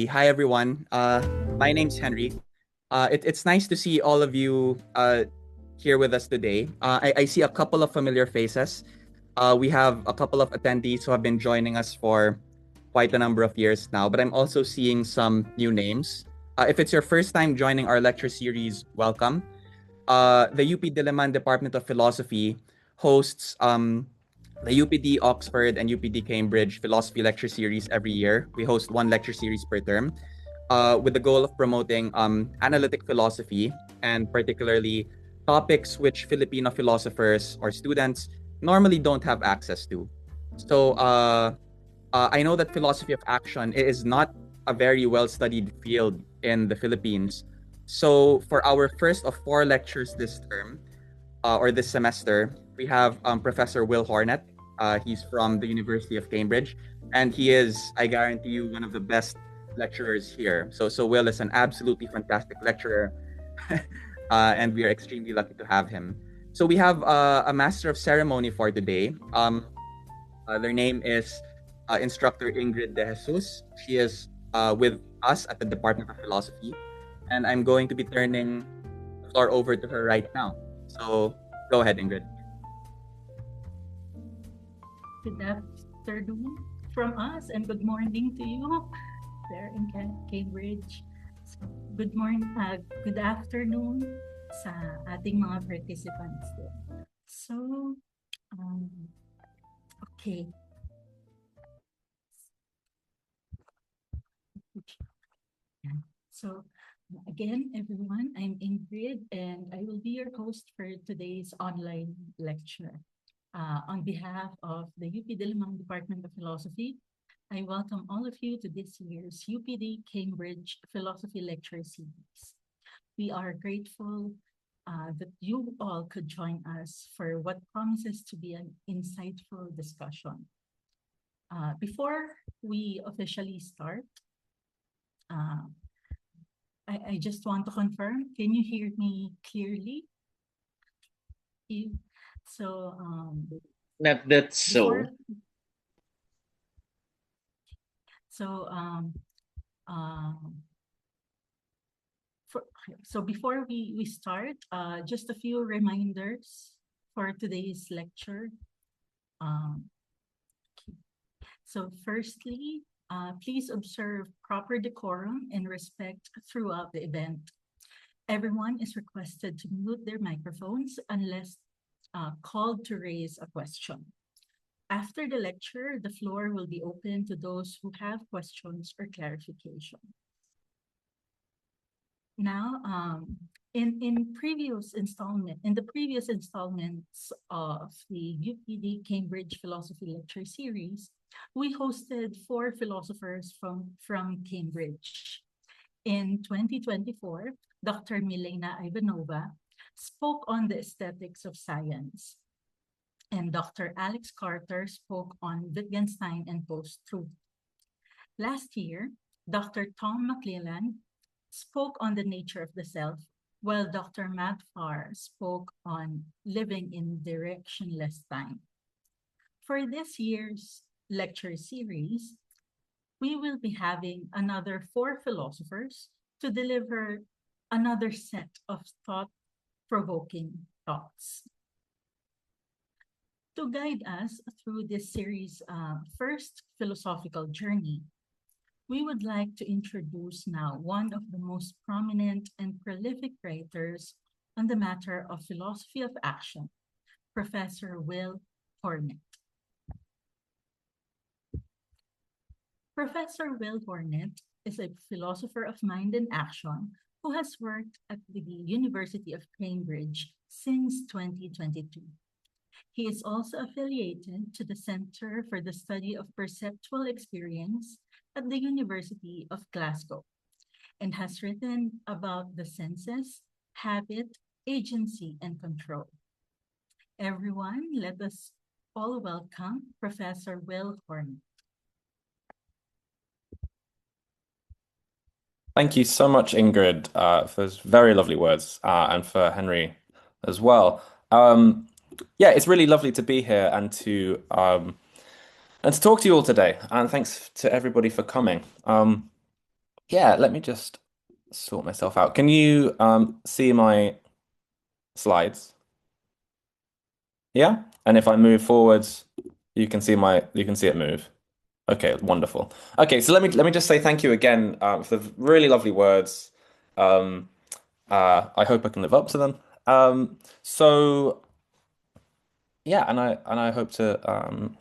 Hi, everyone. My name's Henry. It's nice to see all of you here with us today. I see a couple of familiar faces. We have a couple of attendees who have been joining us for quite a number of years now, but I'm also seeing some new names. If it's your first time joining our lecture series, welcome. The UP Diliman Department of Philosophy hosts the UPD Oxford and UPD Cambridge Philosophy Lecture Series every year. We host one lecture series per term with the goal of promoting analytic philosophy and particularly topics which Filipino philosophers or students normally don't have access to. So I know that philosophy of action is not a very well studied field in the Philippines. So for our first of four lectures this term, or this semester, we have Professor Will Hornett. He's from the University of Cambridge, and he is, I guarantee you, one of the best lecturers here. So Will is an absolutely fantastic lecturer, and we are extremely lucky to have him. So we have a master of ceremony for today. Their name is Instructor Ingrid De Jesus. She is with us at the Department of Philosophy, and I'm going to be turning the floor over to her right now. So go ahead, Ingrid. Good afternoon from us and good morning to you there in Cambridge. So, good morning, good afternoon sa ating mga participants din. So, okay. So, again, everyone, I'm Ingrid and I will be your host for today's online lecture. On behalf of the UP Diliman Department of Philosophy, I welcome all of you to this year's UPD-Cambridge Philosophy Lecture Series. We are grateful that you all could join us for what promises to be an insightful discussion. Before we officially start, I just want to confirm, can you hear me clearly? So, Not that so. So before we start, just a few reminders for today's lecture. So firstly, please observe proper decorum and respect throughout the event. Everyone is requested to mute their microphones unless called to raise a question. After the lecture, the floor will be open to those who have questions or clarification. Now, in the previous installments of the UPD Cambridge Philosophy Lecture Series, we hosted 4 philosophers from Cambridge. In 2024, Dr. Milena Ivanova spoke on the aesthetics of science, and Dr. Alex Carter spoke on Wittgenstein and post-truth. Last year, Dr. Tom McClellan spoke on the nature of the self, while Dr. Matt Farr spoke on living in directionless time. For this year's lecture series, we will be having another 4 philosophers to deliver another set of thought-provoking thoughts. To guide us through this series' first philosophical journey, we would like to introduce now one of the most prominent and prolific writers on the matter of philosophy of action, Professor Will Hornett. Professor Will Hornett is a philosopher of mind and action who has worked at the University of Cambridge since 2022. He is also affiliated to the Center for the Study of Perceptual Experience at the University of Glasgow and has written about the senses, habit, agency, and control. Everyone, let us all welcome Professor Will Hornett. Thank you so much, Ingrid, for those very lovely words, and for Henry as well. Yeah, it's really lovely to be here and to talk to you all today. And thanks to everybody for coming. Yeah, let me just sort myself out. Can you see my slides? Yeah? And if I move forwards, you can see it move. Okay, wonderful. Okay, so let me just say thank you again for the really lovely words. Um, I hope I can live up to them. So yeah, and I hope to I'm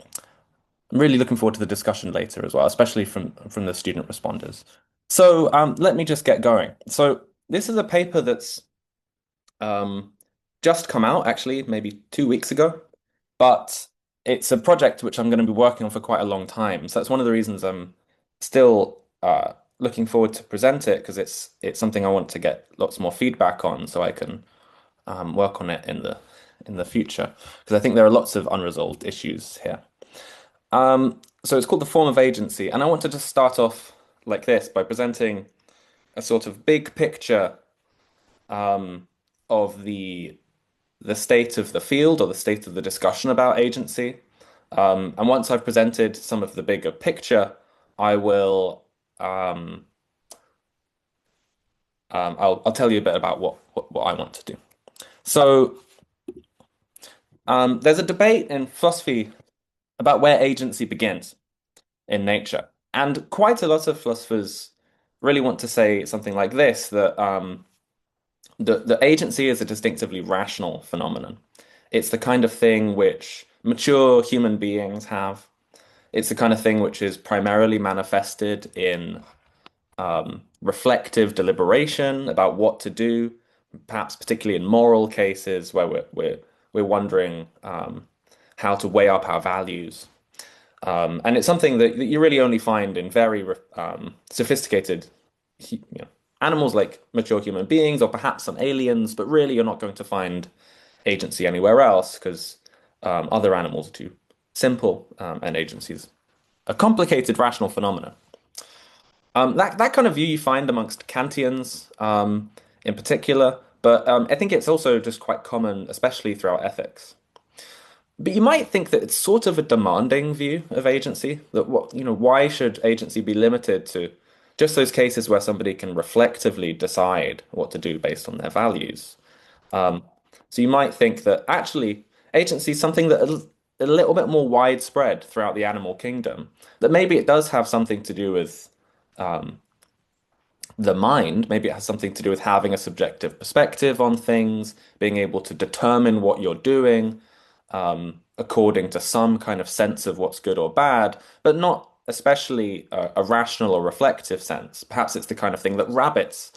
really looking forward to the discussion later as well, especially from the student responders. So let me just get going. So this is a paper that's um, just come out, actually, maybe 2 weeks ago, but it's a project which I'm going to be working on for quite a long time. So that's one of the reasons I'm still looking forward to present it because it's something I want to get lots more feedback on, so I can work on it in the future because I think there are lots of unresolved issues here. So it's called the form of agency, and I want to just start off like this by presenting a sort of big picture of the state of the field or the state of the discussion about agency. And once I've presented some of the bigger picture, I will I'll tell you a bit about what I want to do. So there's a debate in philosophy about where agency begins in nature, and quite a lot of philosophers really want to say something like this, that the agency is a distinctively rational phenomenon. It's the kind of thing which mature human beings have. It's the kind of thing which is primarily manifested in reflective deliberation about what to do, perhaps particularly in moral cases where we're wondering how to weigh up our values. And it's something that you really only find in very sophisticated, animals like mature human beings or perhaps some aliens, but really you're not going to find agency anywhere else because other animals are too simple, and agency is a complicated rational phenomenon. That kind of view you find amongst Kantians in particular, but I think it's also just quite common, especially throughout ethics. But you might think that it's sort of a demanding view of agency, that why should agency be limited to just those cases where somebody can reflectively decide what to do based on their values? So you might think that actually agency is something that a little bit more widespread throughout the animal kingdom, that maybe it does have something to do with the mind. Maybe it has something to do with having a subjective perspective on things, being able to determine what you're doing according to some kind of sense of what's good or bad, but not especially a rational or reflective sense. Perhaps it's the kind of thing that rabbits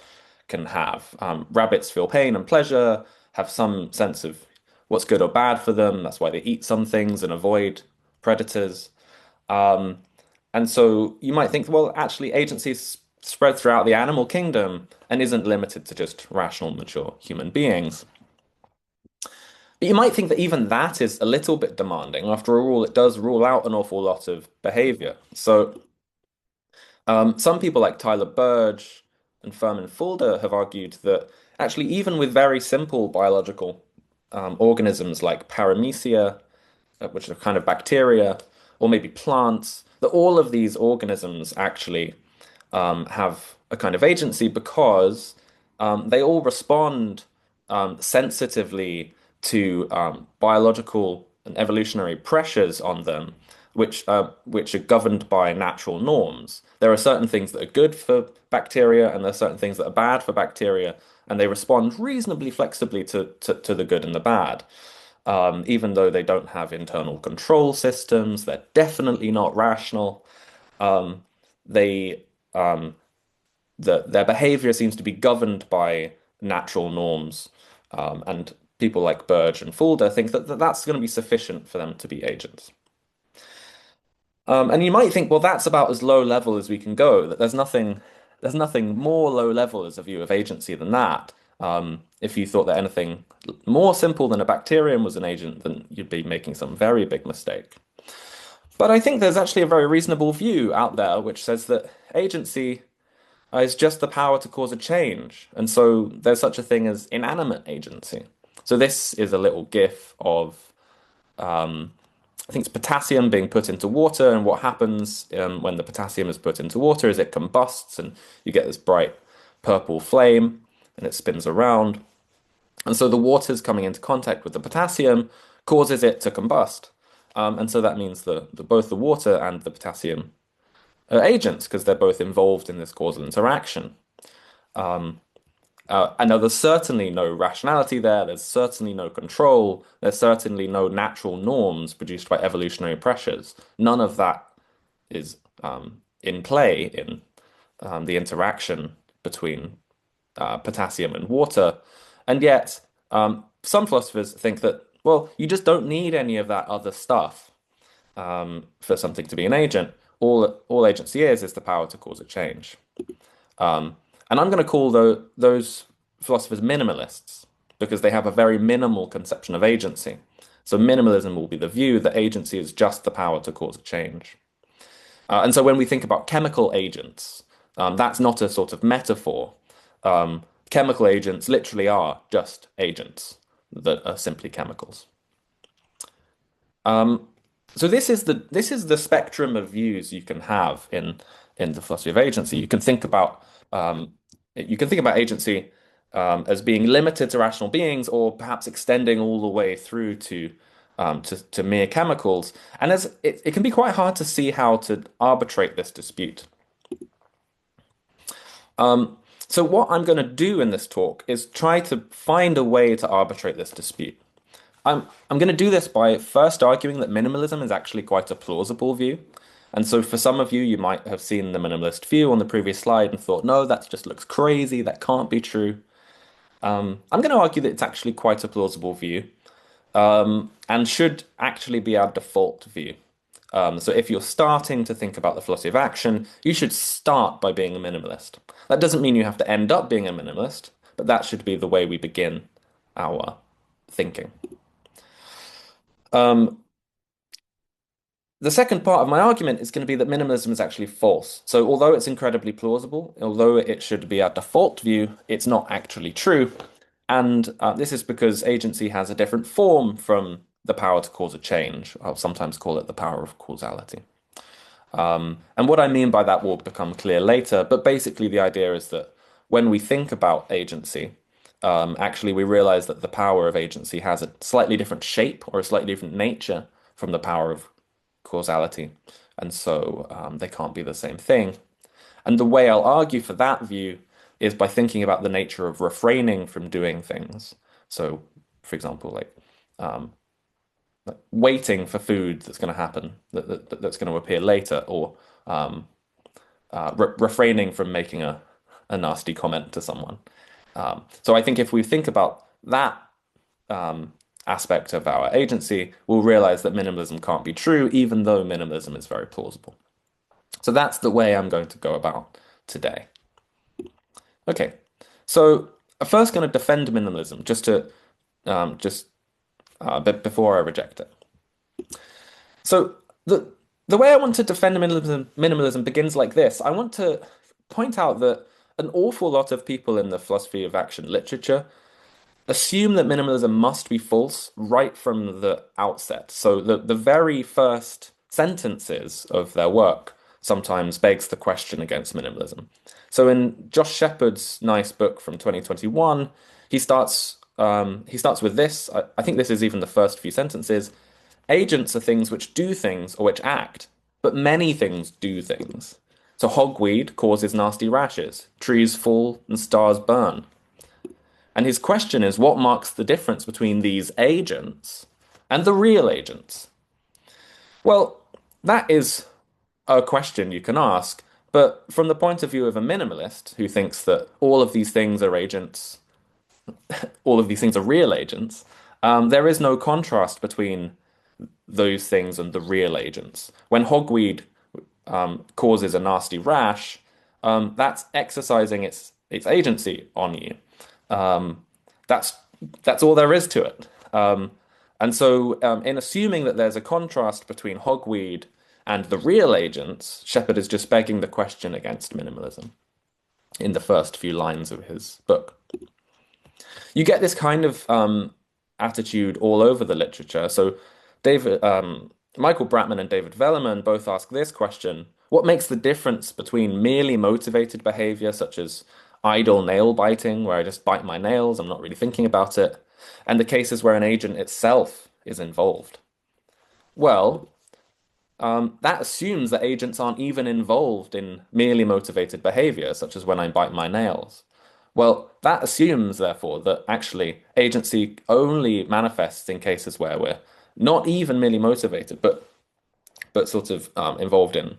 can have. Rabbits feel pain and pleasure, have some sense of what's good or bad for them. That's why they eat some things and avoid predators. And so you might think, well, actually, agency is spread throughout the animal kingdom and isn't limited to just rational, mature human beings. But you might think that even that is a little bit demanding. After all, it does rule out an awful lot of behavior. So some people like Tyler Burge and Furman Fulda have argued that actually, even with very simple biological organisms like paramecia, which are kind of bacteria, or maybe plants, that all of these organisms actually have a kind of agency because they all respond sensitively to biological and evolutionary pressures on them, which are governed by natural norms. There are certain things that are good for bacteria, and there are certain things that are bad for bacteria, and they respond reasonably flexibly to the good and the bad. Even though they don't have internal control systems, they're definitely not rational. They their behavior seems to be governed by natural norms, and people like Burge and Fulda think that that's going to be sufficient for them to be agents. And you might think, well, that's about as low level as we can go, that there's nothing more low level as a view of agency than that. If you thought that anything more simple than a bacterium was an agent, then you'd be making some very big mistake. But I think there's actually a very reasonable view out there which says that agency is just the power to cause a change. And so there's such a thing as inanimate agency. So this is a little GIF of I think it's potassium being put into water, and what happens when the potassium is put into water is it combusts, and you get this bright purple flame, and it spins around. And so the water's coming into contact with the potassium causes it to combust. And so that means both the water and the potassium are agents because they're both involved in this causal interaction. I know there's certainly no rationality there, there's certainly no control, there's certainly no natural norms produced by evolutionary pressures. None of that is in play in the interaction between potassium and water. And yet, some philosophers think that, well, you just don't need any of that other stuff for something to be an agent. All agency is the power to cause a change. And I'm going to call those philosophers minimalists because they have a very minimal conception of agency. So minimalism will be the view that agency is just the power to cause a change. And so when we think about chemical agents, that's not a sort of metaphor. Chemical agents literally are just agents that are simply chemicals. So this is the spectrum of views you can have in the philosophy of agency. You can think about agency as being limited to rational beings, or perhaps extending all the way through to mere chemicals. And it can be quite hard to see how to arbitrate this dispute. So what I'm going to do in this talk is try to find a way to arbitrate this dispute. I'm going to do this by first arguing that minimalism is actually quite a plausible view. And so for some of you, you might have seen the minimalist view on the previous slide and thought, no, that just looks crazy, that can't be true. I'm going to argue that it's actually quite a plausible view, and should actually be our default view. So if you're starting to think about the philosophy of action, you should start by being a minimalist. That doesn't mean you have to end up being a minimalist, but that should be the way we begin our thinking. The second part of my argument is going to be that minimalism is actually false. So although it's incredibly plausible, although it should be our default view, it's not actually true. And this is because agency has a different form from the power to cause a change. I'll sometimes call it the power of causality. And what I mean by that will become clear later, but basically the idea is that when we think about agency, actually we realize that the power of agency has a slightly different shape or a slightly different nature from the power of causality, and so they can't be the same thing. And the way I'll argue for that view is by thinking about the nature of refraining from doing things. So, for example, like waiting for food that's going to happen, that's going to appear later, or refraining from making a nasty comment to someone. So I think if we think about that aspect of our agency, we'll realize that minimalism can't be true, even though minimalism is very plausible. So that's the way I'm going to go about today. Okay, so I'm first going to defend minimalism, before I reject it. So the way I want to defend minimalism begins like this. I want to point out that an awful lot of people in the philosophy of action literature assume that minimalism must be false right from the outset. So the very first sentences of their work sometimes begs the question against minimalism. So in Josh Shepard's nice book from 2021, he starts with this. I think this is even the first few sentences. Agents are things which do things or which act, but many things do things. So hogweed causes nasty rashes, trees fall and stars burn. And his question is, what marks the difference between these agents and the real agents? Well, that is a question you can ask, but from the point of view of a minimalist who thinks that all of these things are agents, all of these things are real agents, there is no contrast between those things and the real agents. When hogweed causes a nasty rash, that's exercising its agency on you. That's all there is to it. And so in assuming that there's a contrast between hogweed and the real agents, Shepard is just begging the question against minimalism in the first few lines of his book. You get this kind of attitude all over the literature. So Michael Bratman and David Velleman both ask this question: what makes the difference between merely motivated behavior, such as idle nail biting, where I just bite my nails, I'm not really thinking about it, and the cases where an agent itself is involved? Well, that assumes that agents aren't even involved in merely motivated behavior, such as when I bite my nails. Well, that assumes, therefore, that actually agency only manifests in cases where we're not even merely motivated, but sort of involved in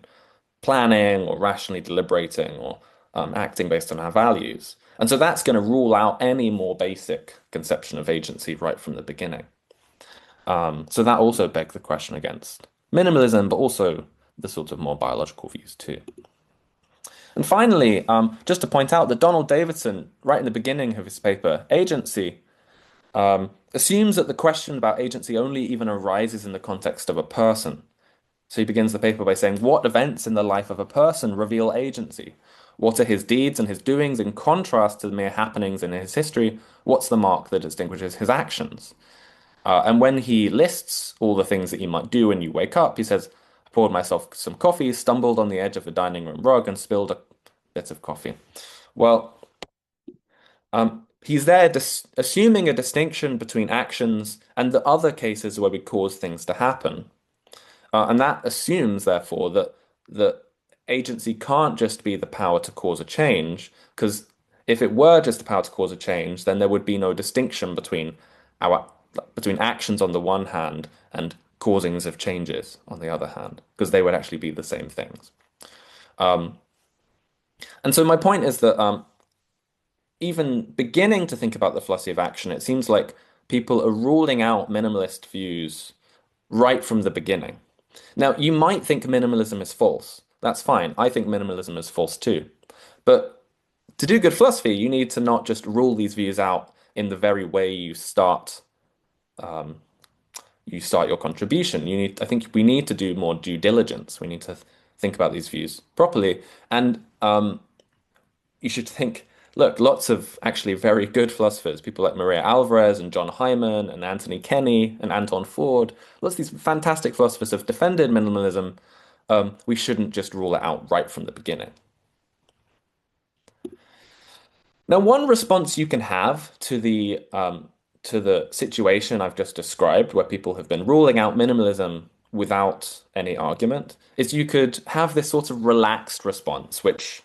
planning or rationally deliberating or acting based on our values. And so that's going to rule out any more basic conception of agency right from the beginning. So that also begs the question against minimalism, but also the sort of more biological views too. And finally, just to point out that Donald Davidson, right in the beginning of his paper, Agency, assumes that the question about agency only even arises in the context of a person. So he begins the paper by saying, what events in the life of a person reveal agency? What are his deeds and his doings in contrast to the mere happenings in his history? What's the mark that distinguishes his actions? And when he lists all the things that you might do when you wake up, he says, I poured myself some coffee, stumbled on the edge of the dining room rug, and spilled a bit of coffee. Well, he's there assuming a distinction between actions and the other cases where we cause things to happen. And that assumes, therefore, that agency can't just be the power to cause a change, because if it were just the power to cause a change, then there would be no distinction between actions on the one hand and causings of changes on the other hand, because they would actually be the same things. And so my point is that even beginning to think about the philosophy of action, it seems like people are ruling out minimalist views right from the beginning. Now, you might think minimalism is false. That's fine. I think minimalism is false too. But to do good philosophy, you need to not just rule these views out in the very way you start your contribution. I think we need to do more due diligence. We need to think about these views properly. And you should think, look, lots of actually very good philosophers, people like Maria Alvarez and John Hyman and Anthony Kenny and Anton Ford, lots of these fantastic philosophers have defended minimalism. We shouldn't just rule it out right from the beginning. Now, one response you can have to the situation I've just described, where people have been ruling out minimalism without any argument, is you could have this sort of relaxed response, which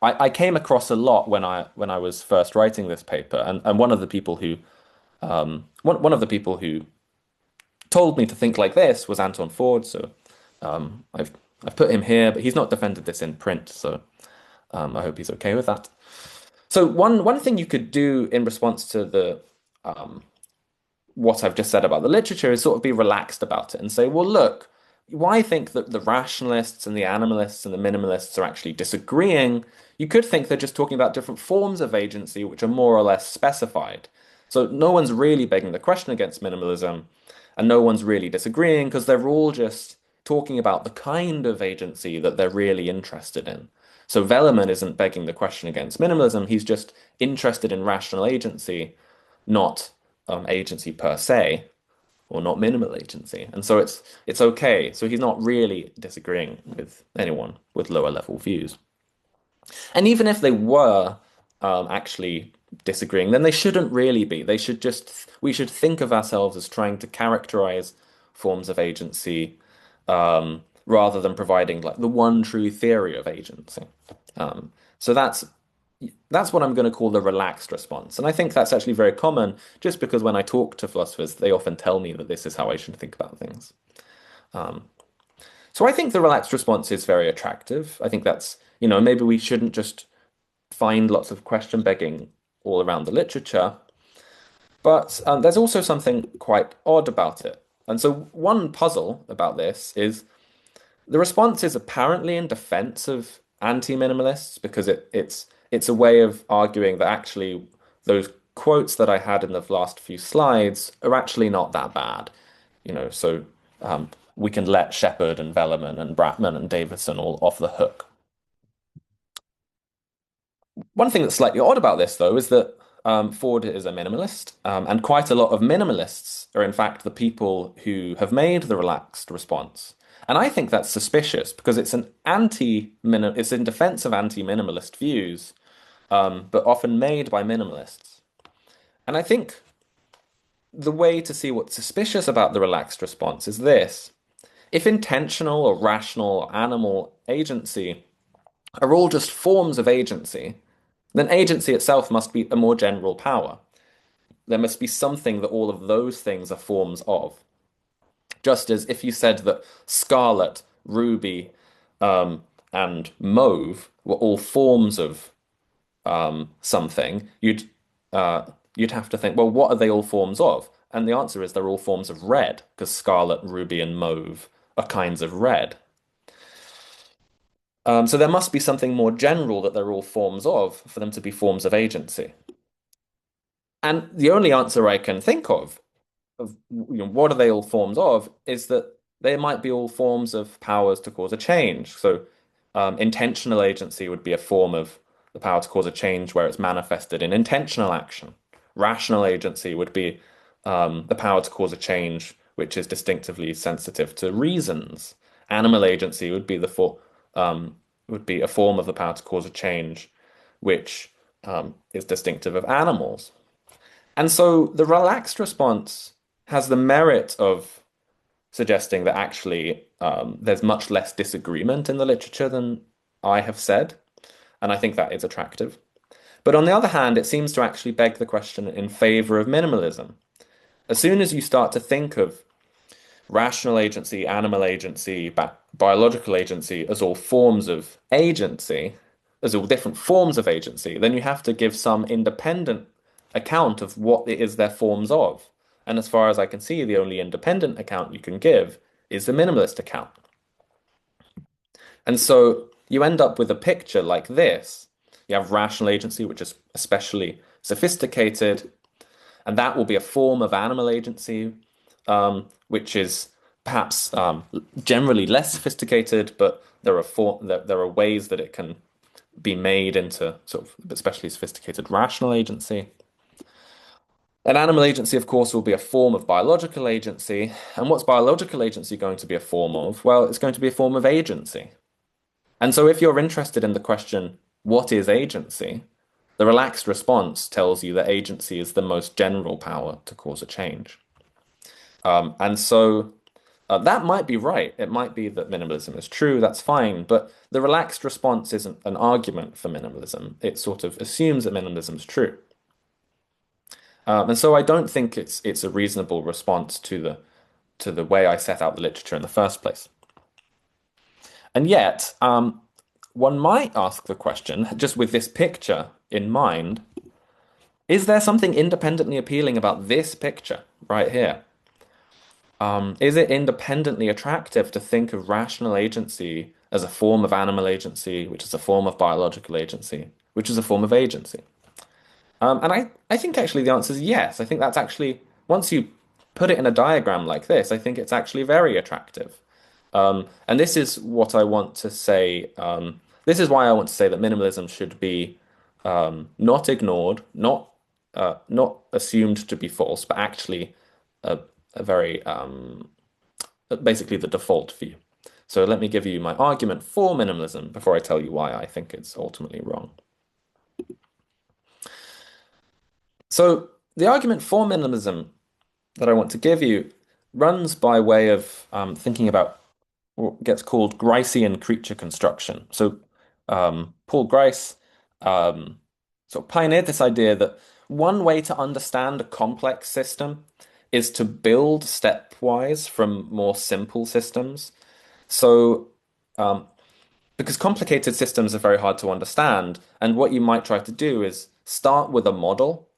I came across a lot when I was first writing this paper, and one of the people who told me to think like this was Anton Ford. So I've put him here, but he's not defended this in print, so I hope he's okay with that. So one thing you could do in response to the what I've just said about the literature is sort of be relaxed about it and say, well, look, why think that the rationalists and the animalists and the minimalists are actually disagreeing? You could think they're just talking about different forms of agency which are more or less specified. So no one's really begging the question against minimalism, and no one's really disagreeing because they're all just talking about the kind of agency that they're really interested in. So Velleman isn't begging the question against minimalism, he's just interested in rational agency, not agency per se, or not minimal agency. And so it's okay. So he's not really disagreeing with anyone with lower level views. And even if they were actually disagreeing, then they shouldn't really be. We should think of ourselves as trying to characterize forms of agency rather than providing like the one true theory of agency. So that's what I'm going to call the relaxed response. And I think that's actually very common, just because when I talk to philosophers, they often tell me that this is how I should think about things. So I think the relaxed response is very attractive. I think that's, maybe we shouldn't just find lots of question begging all around the literature. But there's also something quite odd about it. And so one puzzle about this is the response is apparently in defense of anti-minimalists, because it's a way of arguing that actually those quotes that I had in the last few slides are actually not that bad. So we can let Shepard and Velleman and Bratman and Davidson all off the hook. One thing that's slightly odd about this, though, is that Ford is a minimalist, and quite a lot of minimalists are in fact the people who have made the relaxed response. And I think that's suspicious because it's it's in defense of anti-minimalist views, but often made by minimalists. And I think the way to see what's suspicious about the relaxed response is this. If intentional or rational or animal agency are all just forms of agency, then agency itself must be a more general power. There must be something that all of those things are forms of. Just as if you said that scarlet, ruby, and mauve were all forms of something, you'd have to think, well, what are they all forms of? And the answer is they're all forms of red, because scarlet, ruby, and mauve are kinds of red. So there must be something more general that they're all forms of for them to be forms of agency. And the only answer I can think of what are they all forms of, is that they might be all forms of powers to cause a change. So intentional agency would be a form of the power to cause a change where it's manifested in intentional action. Rational agency would be the power to cause a change which is distinctively sensitive to reasons. Animal agency would be a form of the power to cause a change which is distinctive of animals. And so the relaxed response has the merit of suggesting that actually there's much less disagreement in the literature than I have said, and I think that is attractive. But on the other hand, it seems to actually beg the question in favor of minimalism. As soon as you start to think of rational agency, animal agency, biological agency as all forms of agency, as all different forms of agency, then you have to give some independent account of what it is they're forms of. And as far as I can see, the only independent account you can give is the minimalist account. And so you end up with a picture like this. You have rational agency, which is especially sophisticated, and that will be a form of animal agency, which is perhaps generally less sophisticated, but there are ways that it can be made into sort of especially sophisticated rational agency. An animal agency, of course, will be a form of biological agency. And what's biological agency going to be a form of? Well, it's going to be a form of agency. And so if you're interested in the question, what is agency? The relaxed response tells you that agency is the most general power to cause a change. And so that might be right. It might be that minimalism is true. That's fine. But the relaxed response isn't an argument for minimalism. It sort of assumes that minimalism is true. And so I don't think it's a reasonable response to the way I set out the literature in the first place. And yet, one might ask the question, just with this picture in mind, is there something independently appealing about this picture right here? Is it independently attractive to think of rational agency as a form of animal agency, which is a form of biological agency, which is a form of agency? And I think actually the answer is yes. I think that's actually, once you put it in a diagram like this, I think it's actually very attractive. And this is what I want to say. This is why I want to say that minimalism should be not ignored, not assumed to be false, but actually a very basically the default view. So let me give you my argument for minimalism before I tell you why I think it's ultimately wrong. So the argument for minimalism that I want to give you runs by way of thinking about what gets called Gricean creature construction. So Paul Grice sort of pioneered this idea that one way to understand a complex system is to build stepwise from more simple systems. So because complicated systems are very hard to understand, and what you might try to do is start with a model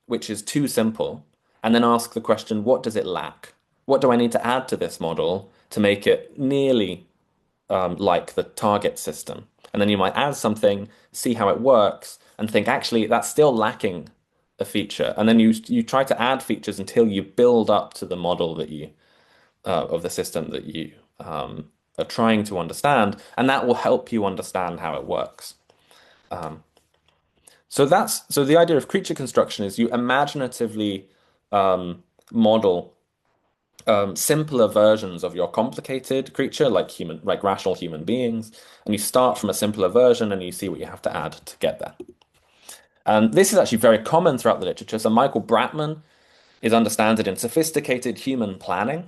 which is too simple, and then ask the question, what does it lack? What do I need to add to this model to make it nearly like the target system? And then you might add something, see how it works, and think, actually, that's still lacking a feature. And then you try to add features until you build up to the model that you of the system that you are trying to understand, and that will help you understand how it works. So the idea of creature construction is you imaginatively model simpler versions of your complicated creature, like rational human beings, and you start from a simpler version and you see what you have to add to get there. And this is actually very common throughout the literature. So Michael Bratman is understood in sophisticated human planning,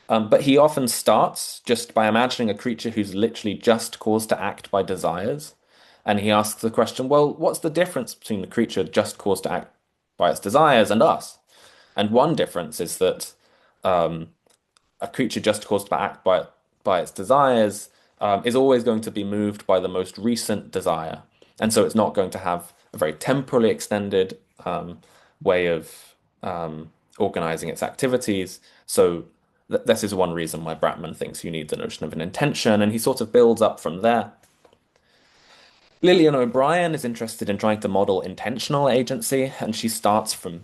but he often starts just by imagining a creature who's literally just caused to act by desires. And he asks the question, well, what's the difference between the creature just caused to act by its desires and us? And one difference is that a creature just caused to act by its desires is always going to be moved by the most recent desire. And so it's not going to have a very temporally extended way of organizing its activities. So this is one reason why Bratman thinks you need the notion of an intention, and he sort of builds up from there. Lillian O'Brien is interested in trying to model intentional agency, and she starts from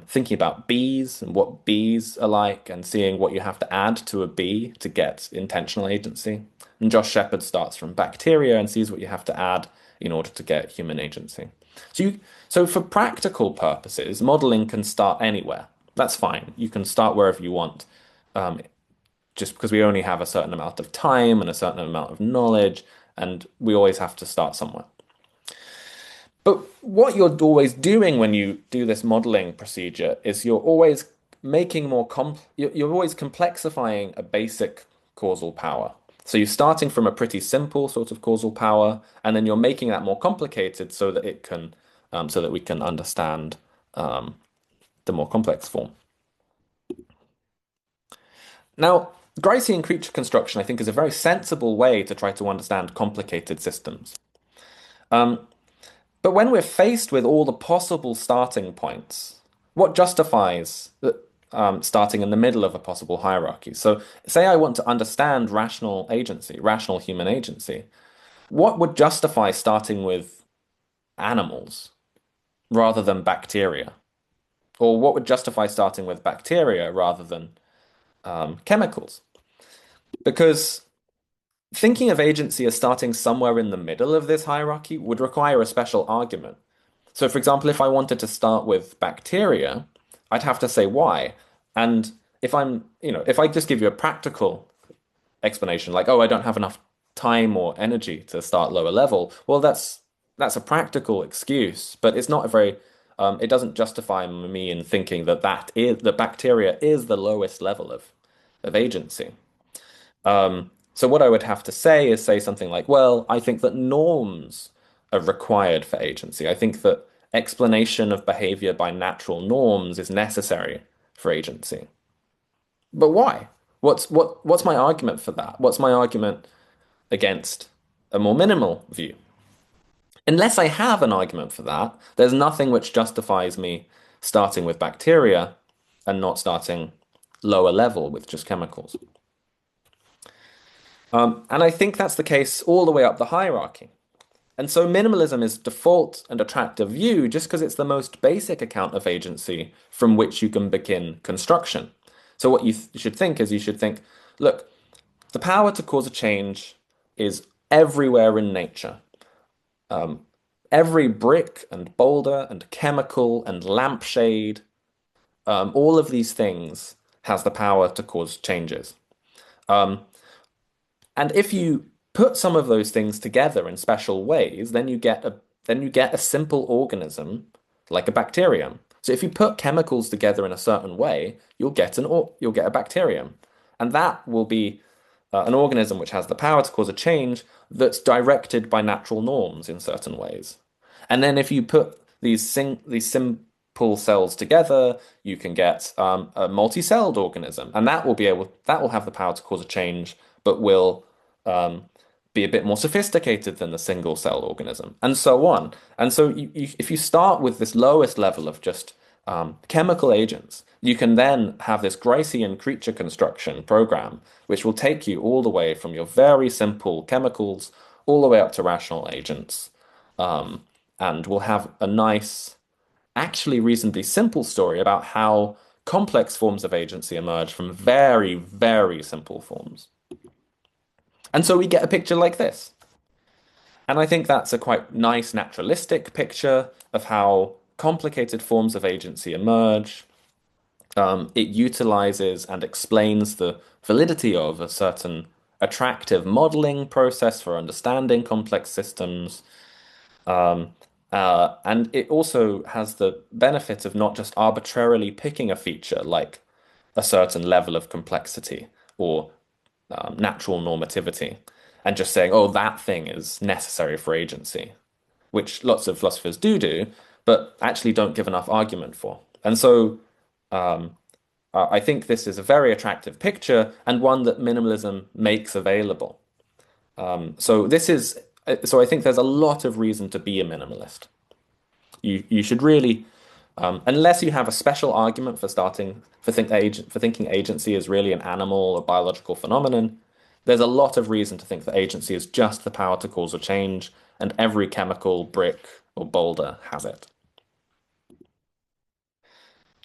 thinking about bees and what bees are like and seeing what you have to add to a bee to get intentional agency. And Josh Shepard starts from bacteria and sees what you have to add in order to get human agency. So for practical purposes, modeling can start anywhere. That's fine. You can start wherever you want, just because we only have a certain amount of time and a certain amount of knowledge, and we always have to start somewhere. But what you're always doing when you do this modeling procedure is you're always making you're always complexifying a basic causal power. So you're starting from a pretty simple sort of causal power, and then you're making that more complicated so that it can, so that we can understand the more complex form. Now, Gricean creature construction, I think, is a very sensible way to try to understand complicated systems. But when we're faced with all the possible starting points, what justifies starting in the middle of a possible hierarchy? So say I want to understand rational agency, rational human agency. What would justify starting with animals rather than bacteria? Or what would justify starting with bacteria rather than chemicals? Because thinking of agency as starting somewhere in the middle of this hierarchy would require a special argument. So, for example, if I wanted to start with bacteria, I'd have to say why. And if if I just give you a practical explanation, like, oh, I don't have enough time or energy to start lower level, well, that's a practical excuse, but it's not a very, it doesn't justify me in thinking that the bacteria is the lowest level of agency. So what I would have to say is say something like, well, I think that norms are required for agency. I think that explanation of behavior by natural norms is necessary for agency. But why? What's my argument for that? What's my argument against a more minimal view? Unless I have an argument for that, there's nothing which justifies me starting with bacteria and not starting lower level with just chemicals. And I think that's the case all the way up the hierarchy. And so minimalism is default and attractive view just because it's the most basic account of agency from which you can begin construction. So what you should think is look, the power to cause a change is everywhere in nature. Every brick and boulder and chemical and lampshade, all of these things has the power to cause changes. And if you put some of those things together in special ways, then you get a simple organism like a bacterium. So if you put chemicals together in a certain way, you'll get a bacterium, and that will be an organism which has the power to cause a change that's directed by natural norms in certain ways. And then if you put these simple cells together, you can get a multi-celled organism, and that will have the power to cause a change, but will be a bit more sophisticated than the single cell organism, and so on. And so if you start with this lowest level of just chemical agents, you can then have this Gricean creature construction program, which will take you all the way from your very simple chemicals all the way up to rational agents, and will have a nice, actually reasonably simple story about how complex forms of agency emerge from very, very simple forms. And so we get a picture like this. And I think that's a quite nice naturalistic picture of how complicated forms of agency emerge. It utilizes and explains the validity of a certain attractive modeling process for understanding complex systems. Um, and it also has the benefit of not just arbitrarily picking a feature like a certain level of complexity or natural normativity and just saying, oh, that thing is necessary for agency, which lots of philosophers do, but actually don't give enough argument for. And so I think this is a very attractive picture and one that minimalism makes available. So I think there's a lot of reason to be a minimalist. You should really, unless you have a special argument for thinking agency is really an animal or biological phenomenon, there's a lot of reason to think that agency is just the power to cause a change, and every chemical, brick, or boulder has it.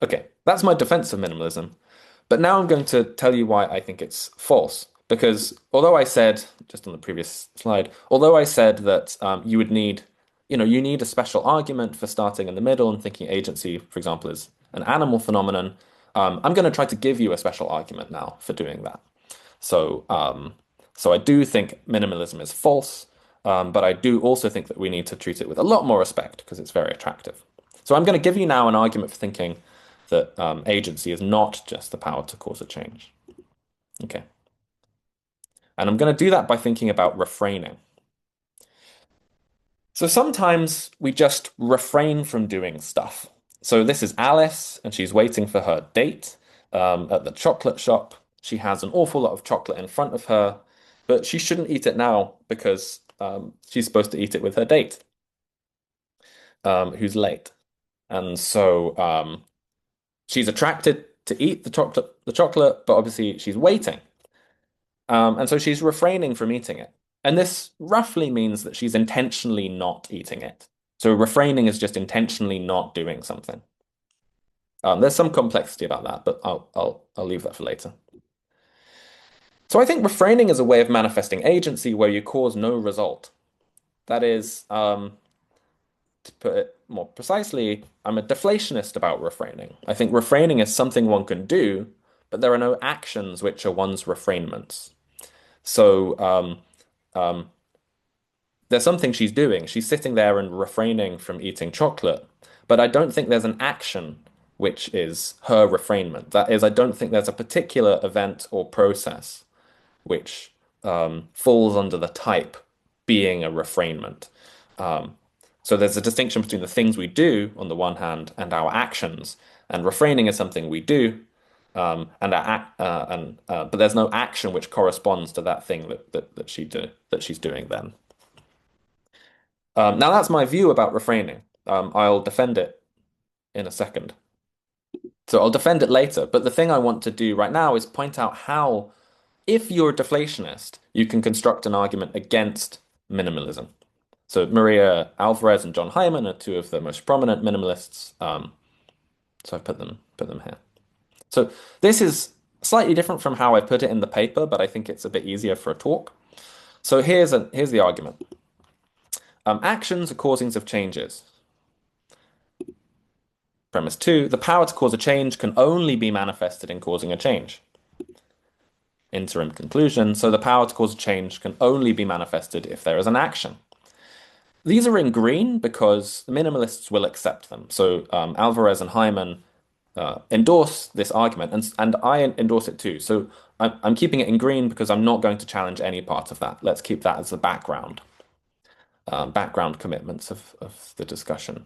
Okay, that's my defense of minimalism. But now I'm going to tell you why I think it's false. Because although I said, just on the previous slide, although I said that you need a special argument for starting in the middle and thinking agency, for example, is an animal phenomenon, I'm going to try to give you a special argument now for doing that. So I do think minimalism is false, but I do also think that we need to treat it with a lot more respect because it's very attractive. So I'm going to give you now an argument for thinking that agency is not just the power to cause a change. Okay. And I'm going to do that by thinking about refraining. So sometimes we just refrain from doing stuff. So this is Alice, and she's waiting for her date at the chocolate shop. She has an awful lot of chocolate in front of her, but she shouldn't eat it now because she's supposed to eat it with her date, who's late. And so she's attracted to eat the chocolate, but obviously she's waiting. And so she's refraining from eating it. And this roughly means that she's intentionally not eating it. So refraining is just intentionally not doing something. There's some complexity about that, but I'll leave that for later. So I think refraining is a way of manifesting agency where you cause no result. That is, to put it more precisely, I'm a deflationist about refraining. I think refraining is something one can do, but there are no actions which are one's refrainments. So there's something she's doing. She's sitting there and refraining from eating chocolate, but I don't think there's an action which is her refrainment. That is, I don't think there's a particular event or process which falls under the type being a refrainment. So there's a distinction between the things we do on the one hand and our actions, and refraining is something we do, but there's no action which corresponds to that thing that she's doing then. Now that's my view about refraining. I'll defend it in a second. So I'll defend it later, but the thing I want to do right now is point out how, if you're a deflationist, you can construct an argument against minimalism. So Maria Alvarez and John Hyman are two of the most prominent minimalists. So I've put them here. So this is slightly different from how I put it in the paper, but I think it's a bit easier for a talk. So here's the argument. Actions are causings of changes. Premise 2, the power to cause a change can only be manifested in causing a change. Interim conclusion, so the power to cause a change can only be manifested if there is an action. These are in green because minimalists will accept them. So Alvarez and Hyman endorse this argument, and I endorse it too. So I'm keeping it in green because I'm not going to challenge any part of that. Let's keep that as the background commitments of the discussion.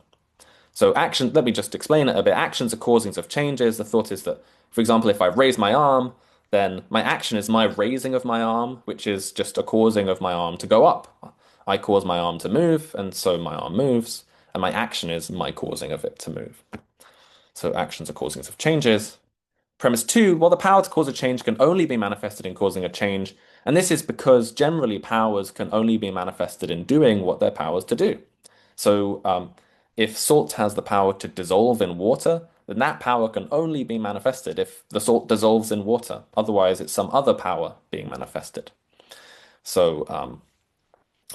So action, let me just explain it a bit. Actions are causings of changes. The thought is that, for example, if I raise my arm, then my action is my raising of my arm, which is just a causing of my arm to go up. I cause my arm to move, and so my arm moves, and my action is my causing of it to move. So actions are causings of changes. Premise 2, well, the power to cause a change can only be manifested in causing a change, and this is because generally powers can only be manifested in doing what they're powers to do. So if salt has the power to dissolve in water, then that power can only be manifested if the salt dissolves in water. Otherwise, it's some other power being manifested. So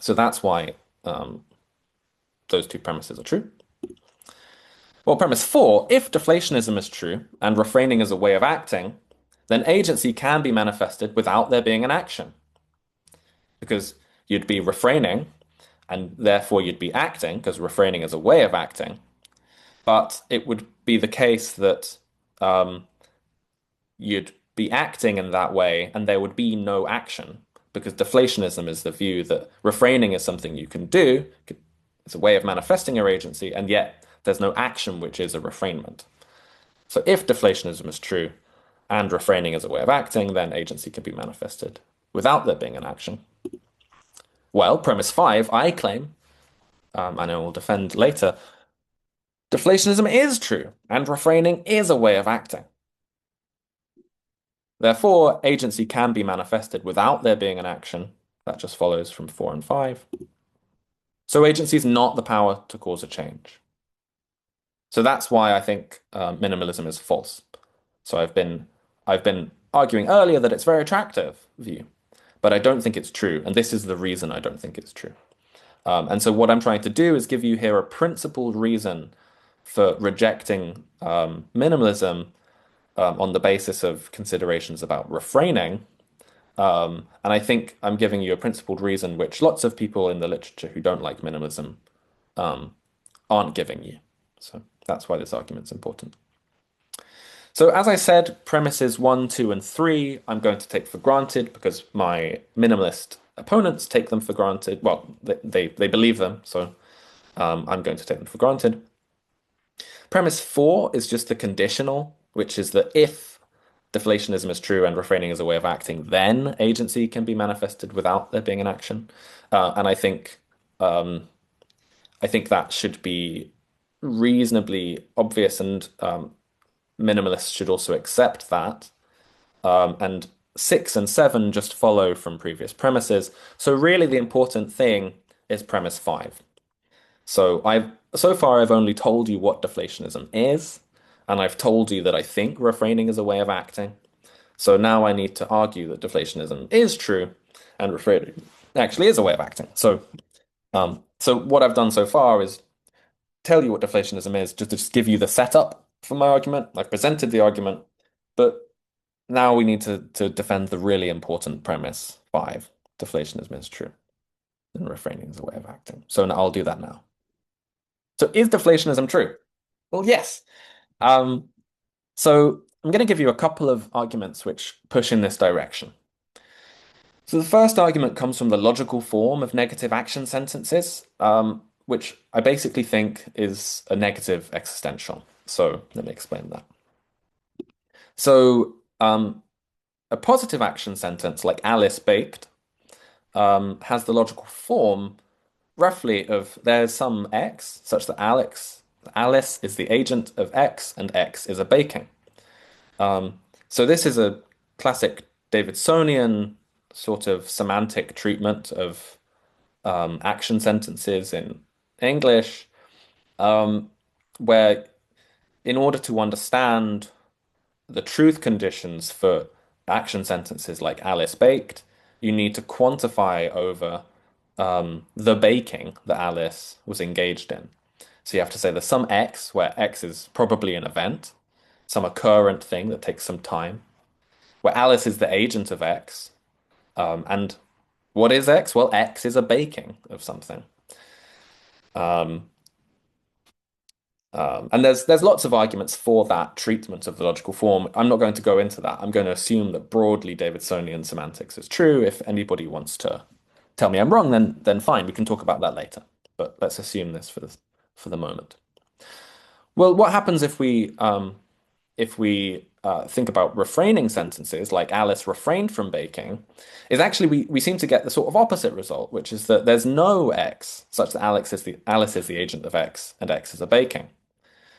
that's why those two premises are true. Well, premise 4, if deflationism is true and refraining is a way of acting, then agency can be manifested without there being an action. Because you'd be refraining, and therefore you'd be acting, because refraining is a way of acting. But it would be the case that you'd be acting in that way, and there would be no action, because deflationism is the view that refraining is something you can do, it's a way of manifesting your agency, and yet there's no action, which is a refrainment. So if deflationism is true and refraining is a way of acting, then agency can be manifested without there being an action. Well, premise 5, I claim, and I will defend later, deflationism is true and refraining is a way of acting. Therefore, agency can be manifested without there being an action. That just follows from 4 and 5. So agency is not the power to cause a change. So that's why I think minimalism is false. So I've been arguing earlier that it's a very attractive view, but I don't think it's true, and this is the reason I don't think it's true. And so what I'm trying to do is give you here a principled reason for rejecting minimalism on the basis of considerations about refraining. And I think I'm giving you a principled reason which lots of people in the literature who don't like minimalism aren't giving you. So that's why this argument's important. So as I said, premises 1, 2, and 3, I'm going to take for granted because my minimalist opponents take them for granted. Well, they believe them, so I'm going to take them for granted. Premise 4 is just the conditional, which is that if deflationism is true and refraining is a way of acting, then agency can be manifested without there being an action. And I think that should be reasonably obvious, and minimalists should also accept that. And 6 and 7 just follow from previous premises. So really the important thing is premise 5. So far I've only told you what deflationism is, and I've told you that I think refraining is a way of acting. So now I need to argue that deflationism is true and refraining actually is a way of acting. So what I've done so far is tell you what deflationism is, just to give you the setup for my argument. I've presented the argument, but now we need to defend the really important premise 5. Deflationism is true and refraining is a way of acting. So I'll do that now. So is deflationism true? Well, yes. So I'm going to give you a couple of arguments which push in this direction. So the first argument comes from the logical form of negative action sentences, which I basically think is a negative existential. So let me explain that. So a positive action sentence like Alice baked has the logical form roughly of there's some X such that Alice is the agent of X and X is a baking. So this is a classic Davidsonian sort of semantic treatment of action sentences in English, where in order to understand the truth conditions for action sentences like Alice baked, you need to quantify over the baking that Alice was engaged in. So you have to say there's some X, where X is probably an event, some occurrent thing that takes some time, where Alice is the agent of X. And what is X? Well, X is a baking of something. And there's lots of arguments for that treatment of the logical form. I'm not going to go into that. I'm going to assume that broadly Davidsonian semantics is true. If anybody wants to tell me I'm wrong, then fine, we can talk about that later. But let's assume this for the moment. Well, what happens if we think about refraining sentences like Alice refrained from baking, is actually we seem to get the sort of opposite result, which is that there's no X such that Alice is the agent of X and X is a baking.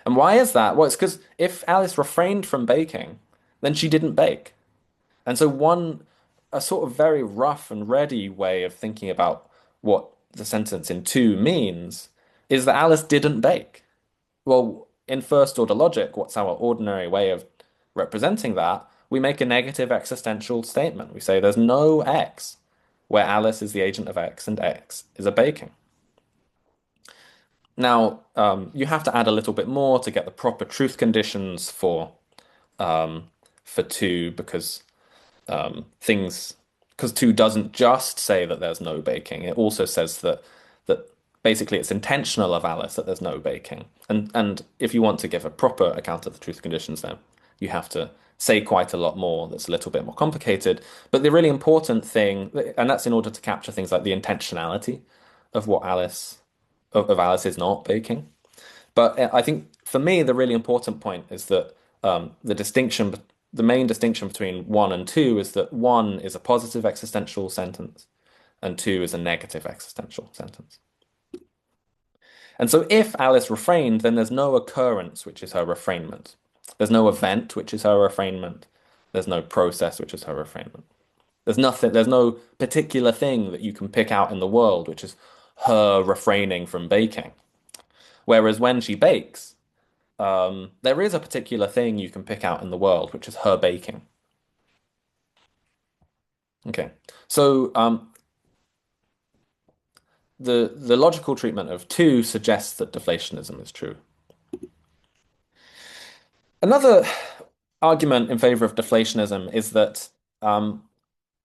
And why is that? Well, it's because if Alice refrained from baking, then she didn't bake. And so a sort of very rough and ready way of thinking about what the sentence in 2 means is that Alice didn't bake. Well, in first order logic, what's our ordinary way of representing that? We make a negative existential statement. We say there's no X where Alice is the agent of X and X is a baking. Now, you have to add a little bit more to get the proper truth conditions for two, because things because two doesn't just say that there's no baking. It also says that basically it's intentional of Alice that there's no baking. And if you want to give a proper account of the truth conditions, then you have to say quite a lot more that's a little bit more complicated. But the really important thing, and that's in order to capture things like the intentionality of what Alice is not baking. But I think for me, the really important point is that the main distinction between one and two is that one is a positive existential sentence and two is a negative existential sentence. And so if Alice refrained, then there's no occurrence, which is her refrainment. There's no event, which is her refrainment. There's no process, which is her refrainment. There's no particular thing that you can pick out in the world, which is her refraining from baking. Whereas when she bakes, there is a particular thing you can pick out in the world, which is her baking. Okay, so the logical treatment of two suggests that deflationism is true. Another argument in favor of deflationism is that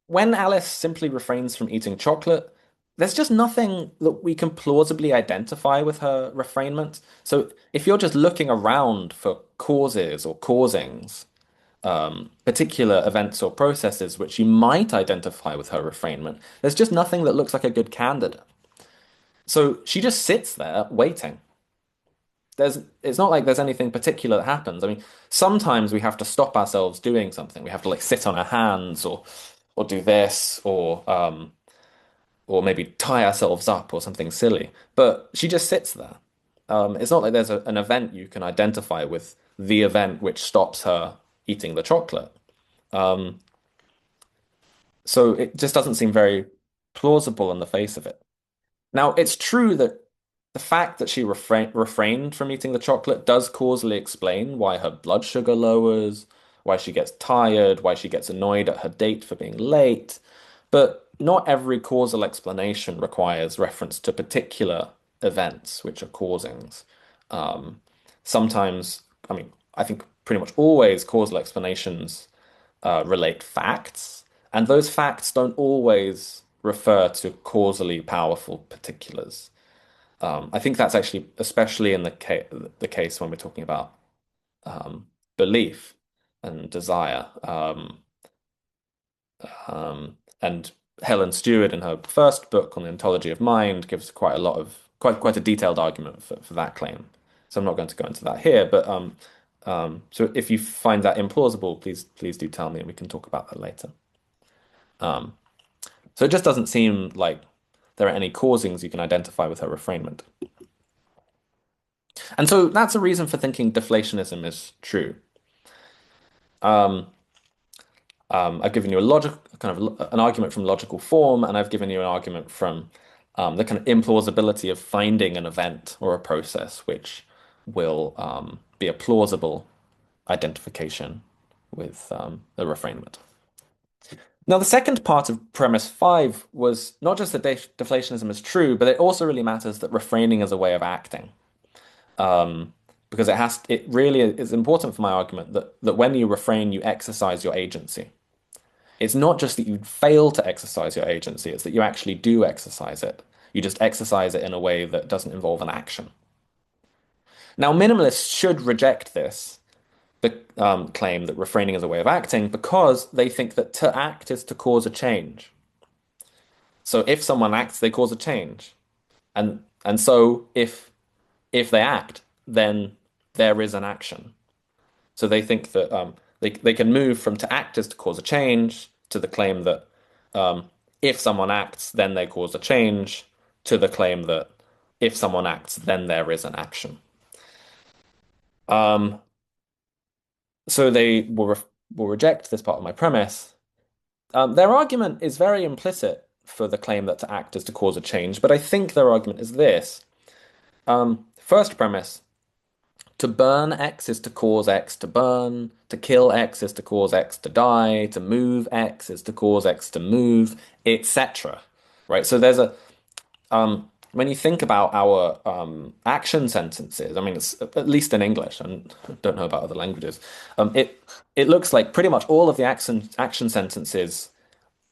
when Alice simply refrains from eating chocolate, there's just nothing that we can plausibly identify with her refrainment. So if you're just looking around for causes or causings, particular events or processes which you might identify with her refrainment, there's just nothing that looks like a good candidate. So she just sits there waiting. It's not like there's anything particular that happens. I mean, sometimes we have to stop ourselves doing something. We have to like sit on our hands or do this or maybe tie ourselves up or something silly. But she just sits there. It's not like there's an event you can identify with the event which stops her eating the chocolate. So it just doesn't seem very plausible on the face of it. Now, it's true that the fact that she refrained from eating the chocolate does causally explain why her blood sugar lowers, why she gets tired, why she gets annoyed at her date for being late. But not every causal explanation requires reference to particular events which are causings. Sometimes, I mean, I think pretty much always causal explanations relate facts, and those facts don't always refer to causally powerful particulars. I think that's actually especially in the case when we're talking about belief and desire. And Helen Stewart, in her first book on the ontology of mind, gives quite a detailed argument for that claim. So I'm not going to go into that here, but so if you find that implausible, please do tell me, and we can talk about that later. So it just doesn't seem like there are any causings you can identify with her refrainment. And so that's a reason for thinking deflationism is true. I've given you an argument from logical form, and I've given you an argument from the kind of implausibility of finding an event or a process which will be a plausible identification with the refrainment. Now, the second part of premise 5 was not just that deflationism is true, but it also really matters that refraining is a way of acting. Because it really is important for my argument that when you refrain, you exercise your agency. It's not just that you fail to exercise your agency, it's that you actually do exercise it. You just exercise it in a way that doesn't involve an action. Now, minimalists should reject this, the claim that refraining is a way of acting, because they think that to act is to cause a change. So if someone acts, they cause a change. And so if they act, then there is an action. So they think that they can move from to act is to cause a change to the claim that if someone acts, then they cause a change, to the claim that if someone acts, then there is an action. So they will reject this part of my premise. Their argument is very implicit for the claim that to act is to cause a change, but I think their argument is this. First premise, to burn X is to cause X to burn, to kill X is to cause X to die, to move X is to cause X to move, etc. Right? So there's when you think about our action sentences, I mean, it's at least in English, and I don't know about other languages. It looks like pretty much all of the action sentences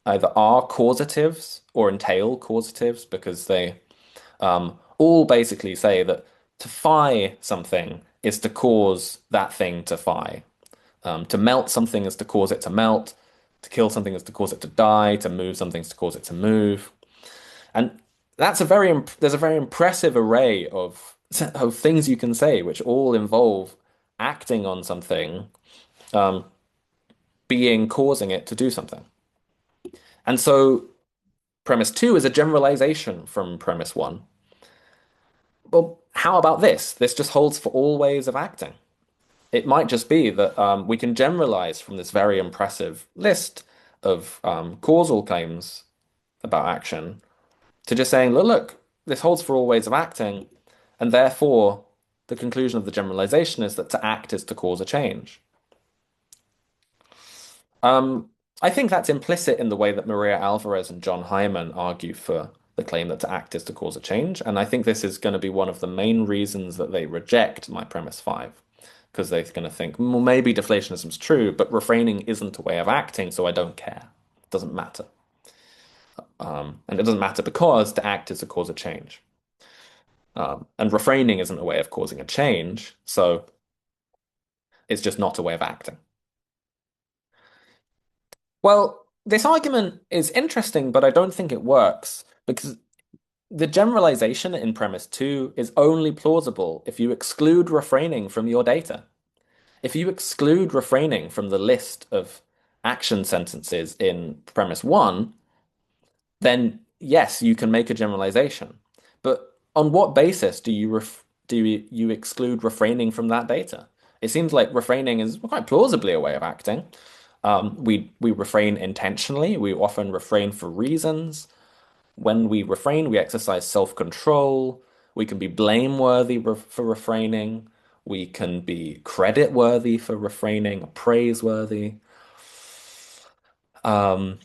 either are causatives or entail causatives because they all basically say that to phi something is to cause that thing to phi. To melt something is to cause it to melt. To kill something is to cause it to die. To move something is to cause it to move. And there's a very impressive array of things you can say, which all involve acting on something, um, being causing it to do something. And so premise two is a generalization from premise one. Well, how about this? This just holds for all ways of acting. It might just be that we can generalize from this very impressive list of causal claims about action to just saying, look, this holds for all ways of acting, and therefore the conclusion of the generalization is that to act is to cause a change. I think that's implicit in the way that Maria Alvarez and John Hyman argue for the claim that to act is to cause a change, and I think this is going to be one of the main reasons that they reject my premise 5. Because they're going to think, well, maybe deflationism's true, but refraining isn't a way of acting, so I don't care. It doesn't matter. And it doesn't matter because to act is to cause a change. And refraining isn't a way of causing a change, so it's just not a way of acting. Well, this argument is interesting, but I don't think it works because the generalization in premise 2 is only plausible if you exclude refraining from your data. If you exclude refraining from the list of action sentences in premise 1, then yes, you can make a generalization. But on what basis do you exclude refraining from that data? It seems like refraining is quite plausibly a way of acting. We refrain intentionally. We often refrain for reasons. When we refrain, we exercise self-control. We can be blameworthy for refraining. We can be credit-worthy for refraining, praiseworthy. There's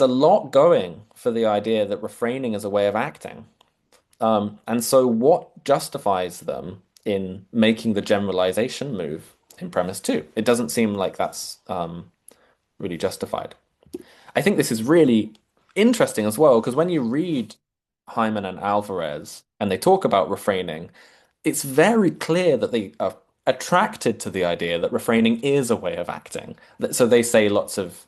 a lot going for the idea that refraining is a way of acting. And so what justifies them in making the generalization move in premise 2? It doesn't seem like that's really justified. I think this is really interesting as well, because when you read Hyman and Alvarez and they talk about refraining, it's very clear that they are attracted to the idea that refraining is a way of acting. So they say lots of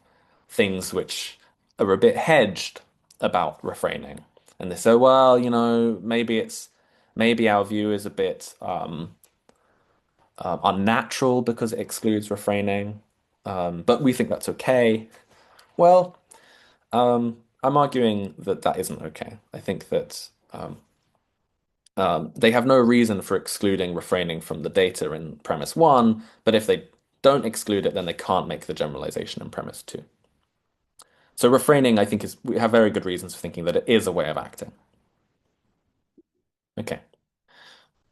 things which are a bit hedged about refraining. And they say, well, maybe our view is a bit unnatural because it excludes refraining, but we think that's okay. Well, I'm arguing that that isn't okay. I think that they have no reason for excluding refraining from the data in premise 1, but if they don't exclude it, then they can't make the generalization in premise 2. So refraining, I think, we have very good reasons for thinking that it is a way of acting. Okay.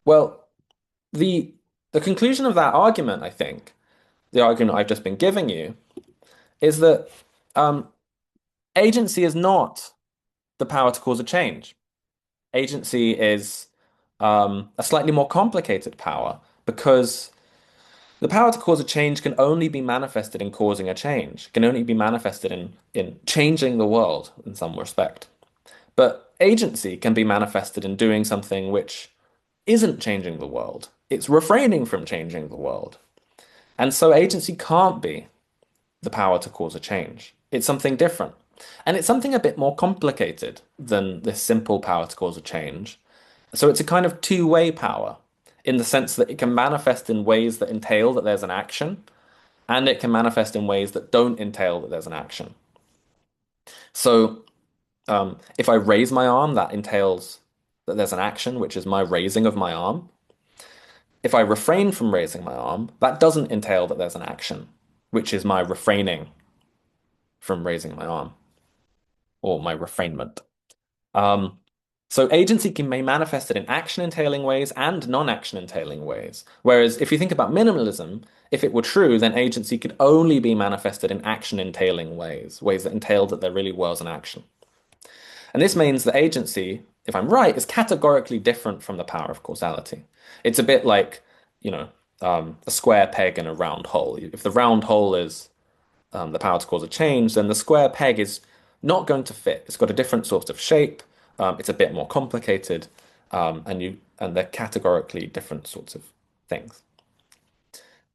Well, the conclusion of that argument, I think, the argument I've just been giving you, is that agency is not the power to cause a change. Agency is a slightly more complicated power because the power to cause a change can only be manifested in causing a change, can only be manifested in changing the world in some respect. But agency can be manifested in doing something which isn't changing the world. It's refraining from changing the world. And so agency can't be the power to cause a change. It's something different. And it's something a bit more complicated than this simple power to cause a change. So it's a kind of two-way power in the sense that it can manifest in ways that entail that there's an action, and it can manifest in ways that don't entail that there's an action. So if I raise my arm, that entails that there's an action, which is my raising of my arm. If I refrain from raising my arm, that doesn't entail that there's an action, which is my refraining from raising my arm, or my refrainment. So agency can be manifested in action-entailing ways and non-action-entailing ways. Whereas if you think about minimalism, if it were true, then agency could only be manifested in action-entailing ways, ways that entailed that there really was an action. And this means that agency if I'm right, is categorically different from the power of causality. It's a bit like, you know, a square peg in a round hole. If the round hole is the power to cause a change, then the square peg is not going to fit. It's got a different sort of shape. It's a bit more complicated, and they're categorically different sorts of things.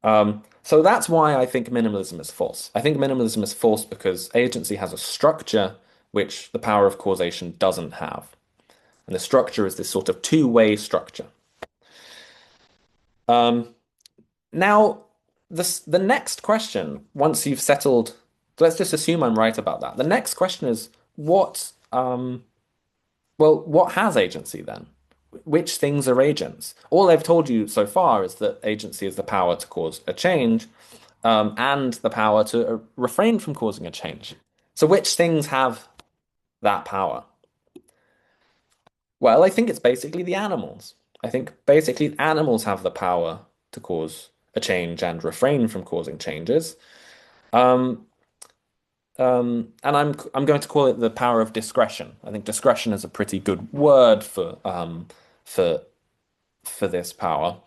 So that's why I think minimalism is false. I think minimalism is false because agency has a structure which the power of causation doesn't have. And the structure is this sort of two-way structure. Now, the next question, once you've settled, let's just assume I'm right about that. The next question is what has agency then? Which things are agents? All I've told you so far is that agency is the power to cause a change, and the power to refrain from causing a change. So which things have that power? Well, I think it's basically the animals. I think basically animals have the power to cause a change and refrain from causing changes. Um, and I'm going to call it the power of discretion. I think discretion is a pretty good word for this power.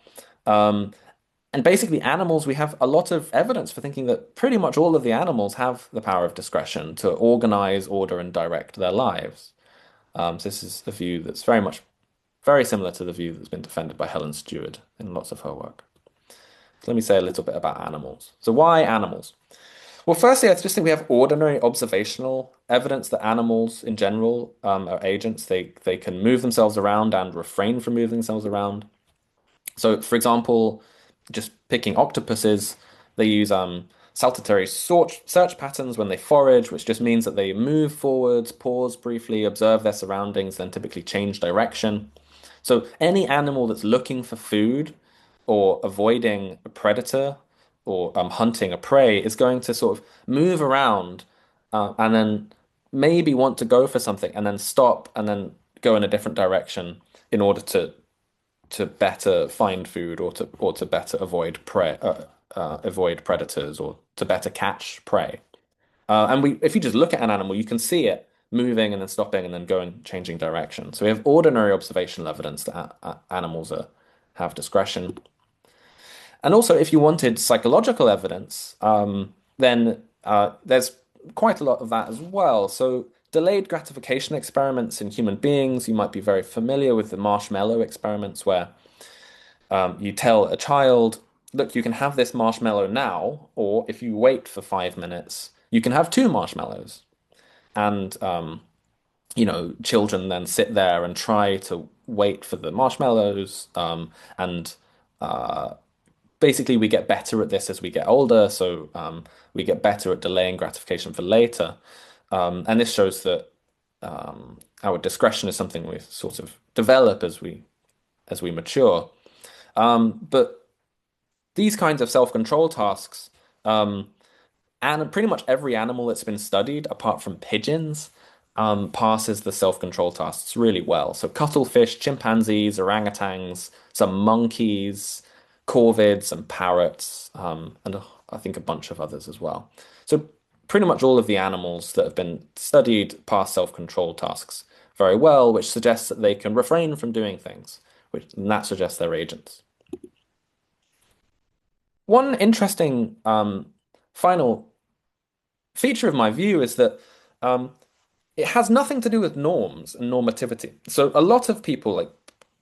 And basically, animals, we have a lot of evidence for thinking that pretty much all of the animals have the power of discretion to organize, order, and direct their lives. So this is a view that's very similar to the view that's been defended by Helen Stewart in lots of her work. So let me say a little bit about animals. So why animals? Well, firstly, I just think we have ordinary observational evidence that animals in general are agents. They can move themselves around and refrain from moving themselves around. So, for example, just picking octopuses, they use saltatory search patterns when they forage, which just means that they move forwards, pause briefly, observe their surroundings, then typically change direction. So any animal that's looking for food or avoiding a predator or hunting a prey is going to sort of move around and then maybe want to go for something and then stop and then go in a different direction in order to better find food or to better avoid avoid predators or to better catch prey. If you just look at an animal, you can see it moving and then stopping and then changing direction. So we have ordinary observational evidence that animals have discretion. And also, if you wanted psychological evidence, then there's quite a lot of that as well. So delayed gratification experiments in human beings, you might be very familiar with the marshmallow experiments where you tell a child, look, you can have this marshmallow now, or if you wait for 5 minutes, you can have two marshmallows. And children then sit there and try to wait for the marshmallows, and basically we get better at this as we get older, so we get better at delaying gratification for later. And this shows that our discretion is something we sort of develop as we mature. But these kinds of self-control tasks, and pretty much every animal that's been studied, apart from pigeons, passes the self-control tasks really well. So cuttlefish, chimpanzees, orangutans, some monkeys, corvids, and parrots, and I think a bunch of others as well. So pretty much all of the animals that have been studied pass self-control tasks very well, which suggests that they can refrain from doing things, and that suggests they're agents. One interesting final feature of my view is that it has nothing to do with norms and normativity. So a lot of people like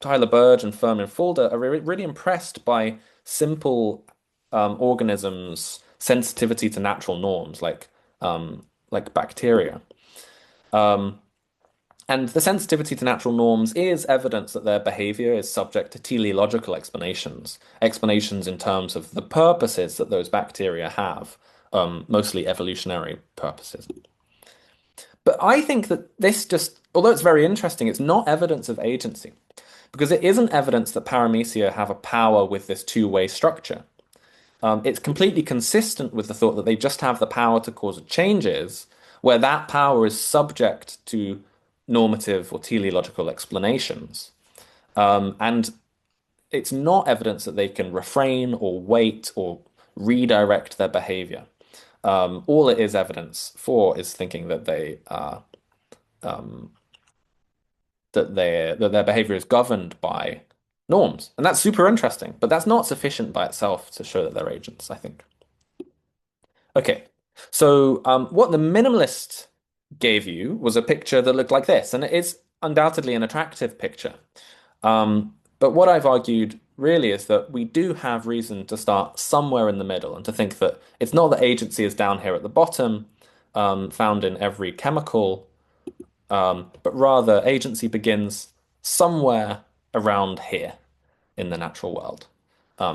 Tyler Burge and Furman Fulda are really impressed by simple organisms' sensitivity to natural norms, like bacteria. And the sensitivity to natural norms is evidence that their behavior is subject to teleological explanations, explanations in terms of the purposes that those bacteria have, mostly evolutionary purposes. But I think that although it's very interesting, it's not evidence of agency, because it isn't evidence that paramecia have a power with this two-way structure. It's completely consistent with the thought that they just have the power to cause changes, where that power is subject to normative or teleological explanations. And it's not evidence that they can refrain or wait or redirect their behavior. All it is evidence for is thinking that they that their behavior is governed by norms. And that's super interesting, but that's not sufficient by itself to show that they're agents, I think. Okay, so what the minimalist gave you was a picture that looked like this, and it is undoubtedly an attractive picture. But what I've argued really is that we do have reason to start somewhere in the middle and to think that it's not that agency is down here at the bottom, found in every chemical, but rather agency begins somewhere around here in the natural world.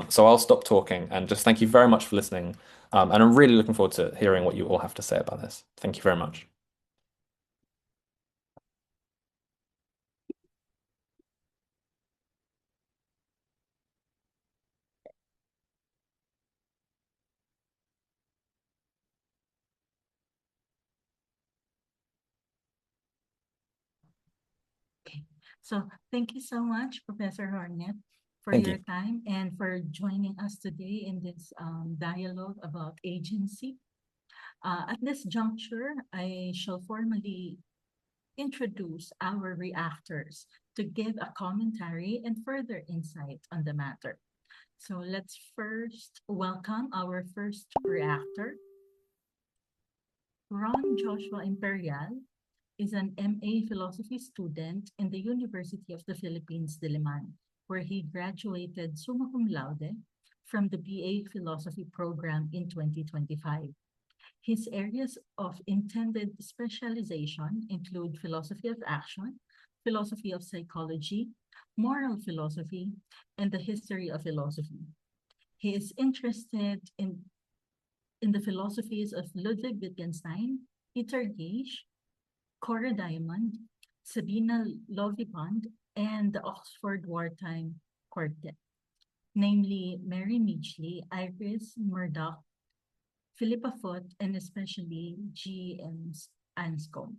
So I'll stop talking and just thank you very much for listening. And I'm really looking forward to hearing what you all have to say about this. Thank you very much. So thank you so much, Professor Hornett, for Thank your you. time and for joining us today in this dialogue about agency. At this juncture, I shall formally introduce our reactors to give a commentary and further insight on the matter. So let's first welcome our first reactor. Ron Joshua Imperial is an MA philosophy student in the University of the Philippines, Diliman, where he graduated summa cum laude from the BA philosophy program in 2025. His areas of intended specialization include philosophy of action, philosophy of psychology, moral philosophy, and the history of philosophy. He is interested in the philosophies of Ludwig Wittgenstein, Peter Gage, Cora Diamond, Sabina Lovibond, and the Oxford Wartime Quartet, namely Mary Midgley, Iris Murdoch, Philippa Foot, and especially G.M. Anscombe.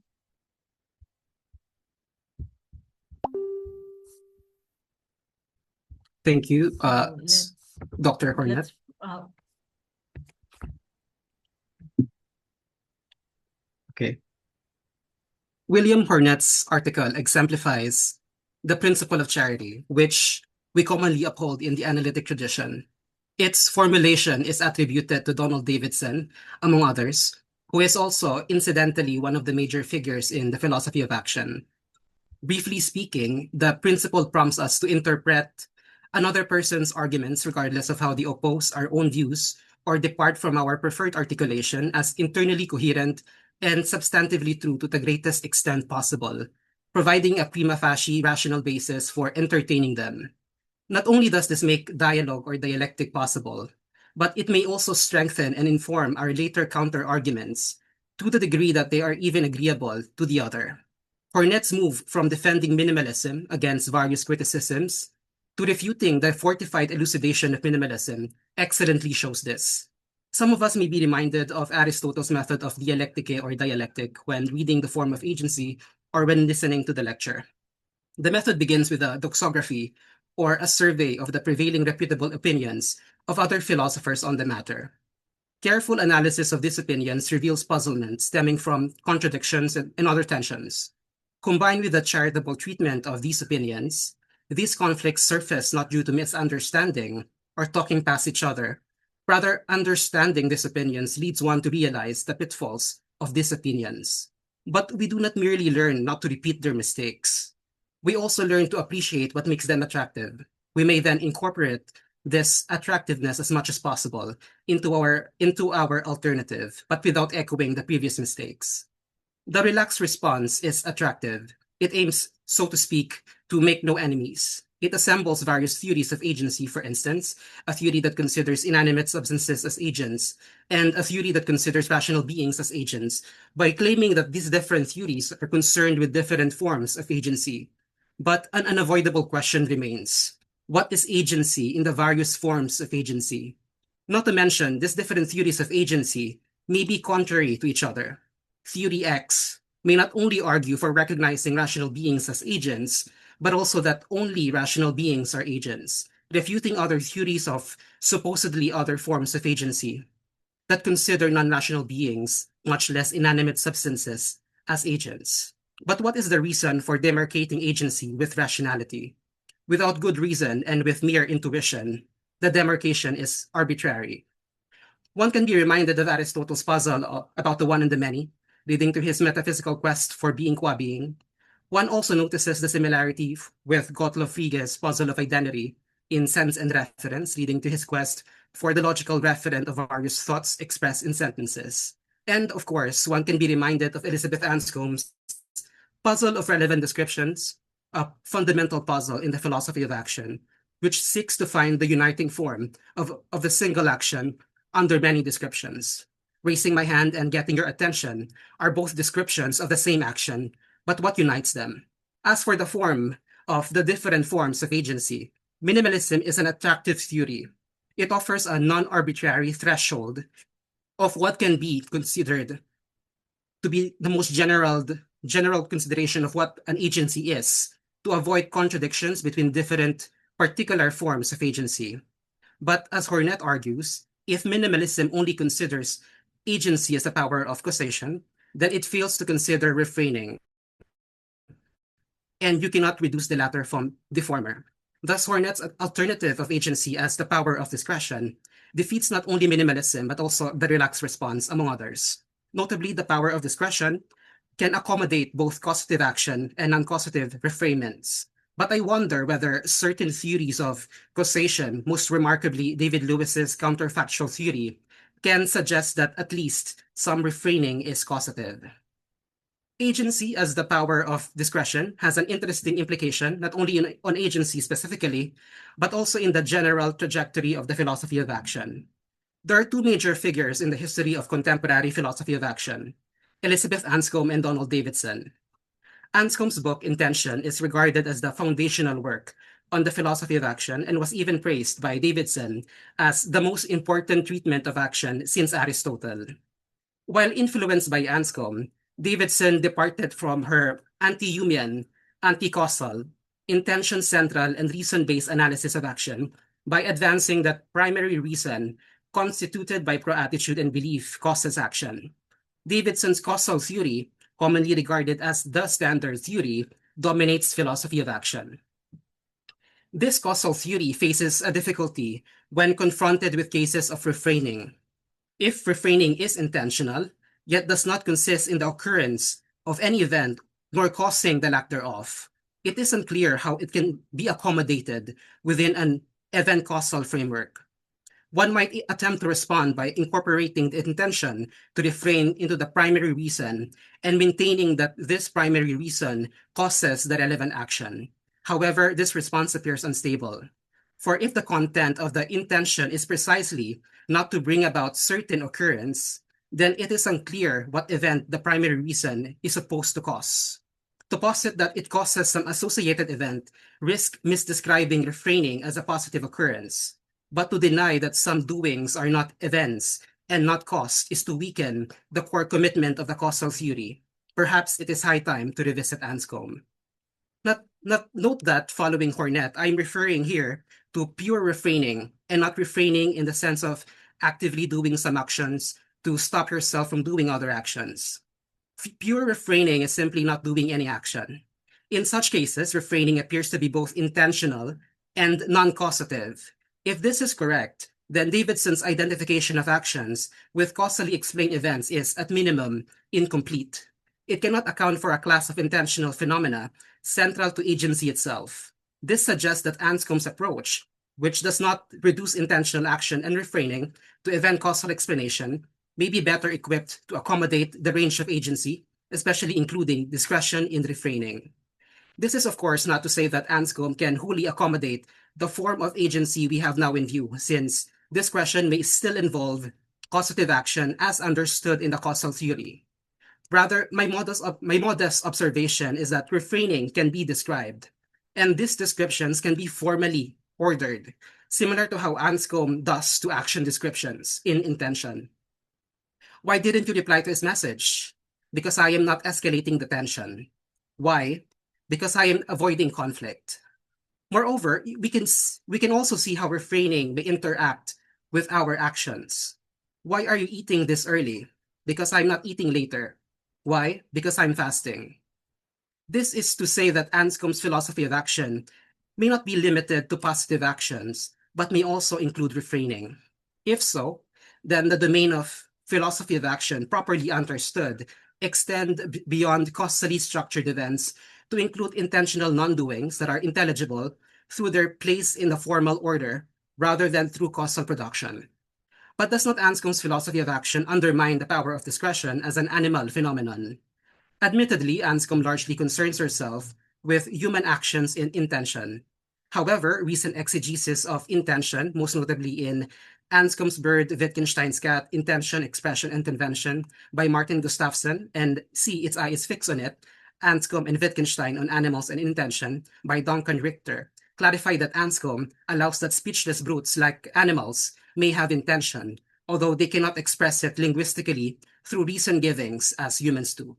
Thank you, So Dr. Hornett. Okay. William Hornett's article exemplifies the principle of charity, which we commonly uphold in the analytic tradition. Its formulation is attributed to Donald Davidson, among others, who is also incidentally one of the major figures in the philosophy of action. Briefly speaking, the principle prompts us to interpret another person's arguments, regardless of how they oppose our own views or depart from our preferred articulation, as internally coherent and substantively true to the greatest extent possible, providing a prima facie rational basis for entertaining them. Not only does this make dialogue or dialectic possible, but it may also strengthen and inform our later counter-arguments to the degree that they are even agreeable to the other. Hornett's move from defending minimalism against various criticisms to refuting the fortified elucidation of minimalism excellently shows this. Some of us may be reminded of Aristotle's method of dialectique or dialectic when reading The Form of Agency or when listening to the lecture. The method begins with a doxography, or a survey of the prevailing reputable opinions of other philosophers on the matter. Careful analysis of these opinions reveals puzzlement stemming from contradictions and other tensions. Combined with the charitable treatment of these opinions, these conflicts surface not due to misunderstanding or talking past each other. Rather, understanding these opinions leads one to realize the pitfalls of these opinions. But we do not merely learn not to repeat their mistakes. We also learn to appreciate what makes them attractive. We may then incorporate this attractiveness as much as possible into our alternative, but without echoing the previous mistakes. The relaxed response is attractive. It aims, so to speak, to make no enemies. It assembles various theories of agency, for instance, a theory that considers inanimate substances as agents, and a theory that considers rational beings as agents, by claiming that these different theories are concerned with different forms of agency. But an unavoidable question remains. What is agency in the various forms of agency? Not to mention, these different theories of agency may be contrary to each other. Theory X may not only argue for recognizing rational beings as agents, but also that only rational beings are agents, refuting other theories of supposedly other forms of agency that consider non-rational beings, much less inanimate substances, as agents. But what is the reason for demarcating agency with rationality? Without good reason and with mere intuition, the demarcation is arbitrary. One can be reminded of Aristotle's puzzle about the one and the many, leading to his metaphysical quest for being qua being. One also notices the similarity with Gottlob Frege's puzzle of identity in sense and reference, leading to his quest for the logical referent of various thoughts expressed in sentences. And of course, one can be reminded of Elizabeth Anscombe's puzzle of relevant descriptions, a fundamental puzzle in the philosophy of action, which seeks to find the uniting form of the single action under many descriptions. Raising my hand and getting your attention are both descriptions of the same action, but what unites them? As for the form of the different forms of agency, minimalism is an attractive theory. It offers a non-arbitrary threshold of what can be considered to be the most general consideration of what an agency is, to avoid contradictions between different particular forms of agency. But as Hornett argues, if minimalism only considers agency as a power of causation, then it fails to consider refraining, and you cannot reduce the latter from the former. Thus, Hornett's alternative of agency as the power of discretion defeats not only minimalism, but also the relaxed response, among others. Notably, the power of discretion can accommodate both causative action and non-causative refrainments. But I wonder whether certain theories of causation, most remarkably David Lewis's counterfactual theory, can suggest that at least some refraining is causative. Agency as the power of discretion has an interesting implication, not only on agency specifically, but also in the general trajectory of the philosophy of action. There are two major figures in the history of contemporary philosophy of action, Elizabeth Anscombe and Donald Davidson. Anscombe's book, Intention, is regarded as the foundational work on the philosophy of action and was even praised by Davidson as the most important treatment of action since Aristotle. While influenced by Anscombe, Davidson departed from her anti-Humean, anti-causal, intention-central, and reason-based analysis of action by advancing that primary reason constituted by pro-attitude and belief causes action. Davidson's causal theory, commonly regarded as the standard theory, dominates philosophy of action. This causal theory faces a difficulty when confronted with cases of refraining. If refraining is intentional, yet does not consist in the occurrence of any event nor causing the lack thereof, it is unclear how it can be accommodated within an event causal framework. One might attempt to respond by incorporating the intention to refrain into the primary reason and maintaining that this primary reason causes the relevant action. However, this response appears unstable. For if the content of the intention is precisely not to bring about certain occurrence, then it is unclear what event the primary reason is supposed to cause. To posit that it causes some associated event risk misdescribing refraining as a positive occurrence. But to deny that some doings are not events and not cause is to weaken the core commitment of the causal theory. Perhaps it is high time to revisit Anscombe. Note that following Hornett, I'm referring here to pure refraining and not refraining in the sense of actively doing some actions to stop yourself from doing other actions. Pure refraining is simply not doing any action. In such cases, refraining appears to be both intentional and non-causative. If this is correct, then Davidson's identification of actions with causally explained events is, at minimum, incomplete. It cannot account for a class of intentional phenomena central to agency itself. This suggests that Anscombe's approach, which does not reduce intentional action and refraining to event causal explanation, may be better equipped to accommodate the range of agency, especially including discretion in refraining. This is, of course, not to say that Anscombe can wholly accommodate the form of agency we have now in view, since discretion may still involve causative action as understood in the causal theory. Rather, my modest observation is that refraining can be described, and these descriptions can be formally ordered, similar to how Anscombe does to action descriptions in Intention. Why didn't you reply to his message? Because I am not escalating the tension. Why? Because I am avoiding conflict. Moreover, we can also see how refraining may interact with our actions. Why are you eating this early? Because I'm not eating later. Why? Because I'm fasting. This is to say that Anscombe's philosophy of action may not be limited to positive actions, but may also include refraining. If so, then the domain of philosophy of action, properly understood, extend beyond causally structured events to include intentional non-doings that are intelligible through their place in the formal order rather than through causal production. But does not Anscombe's philosophy of action undermine the power of discretion as an animal phenomenon? Admittedly, Anscombe largely concerns herself with human actions in intention. However, recent exegesis of intention, most notably in Anscombe's Bird, Wittgenstein's Cat, Intention, Expression, and Convention by Martin Gustafsson, and See, Its Eye is Fixed on It, Anscombe and Wittgenstein on Animals and Intention by Duncan Richter, clarify that Anscombe allows that speechless brutes like animals may have intention, although they cannot express it linguistically through reason givings as humans do.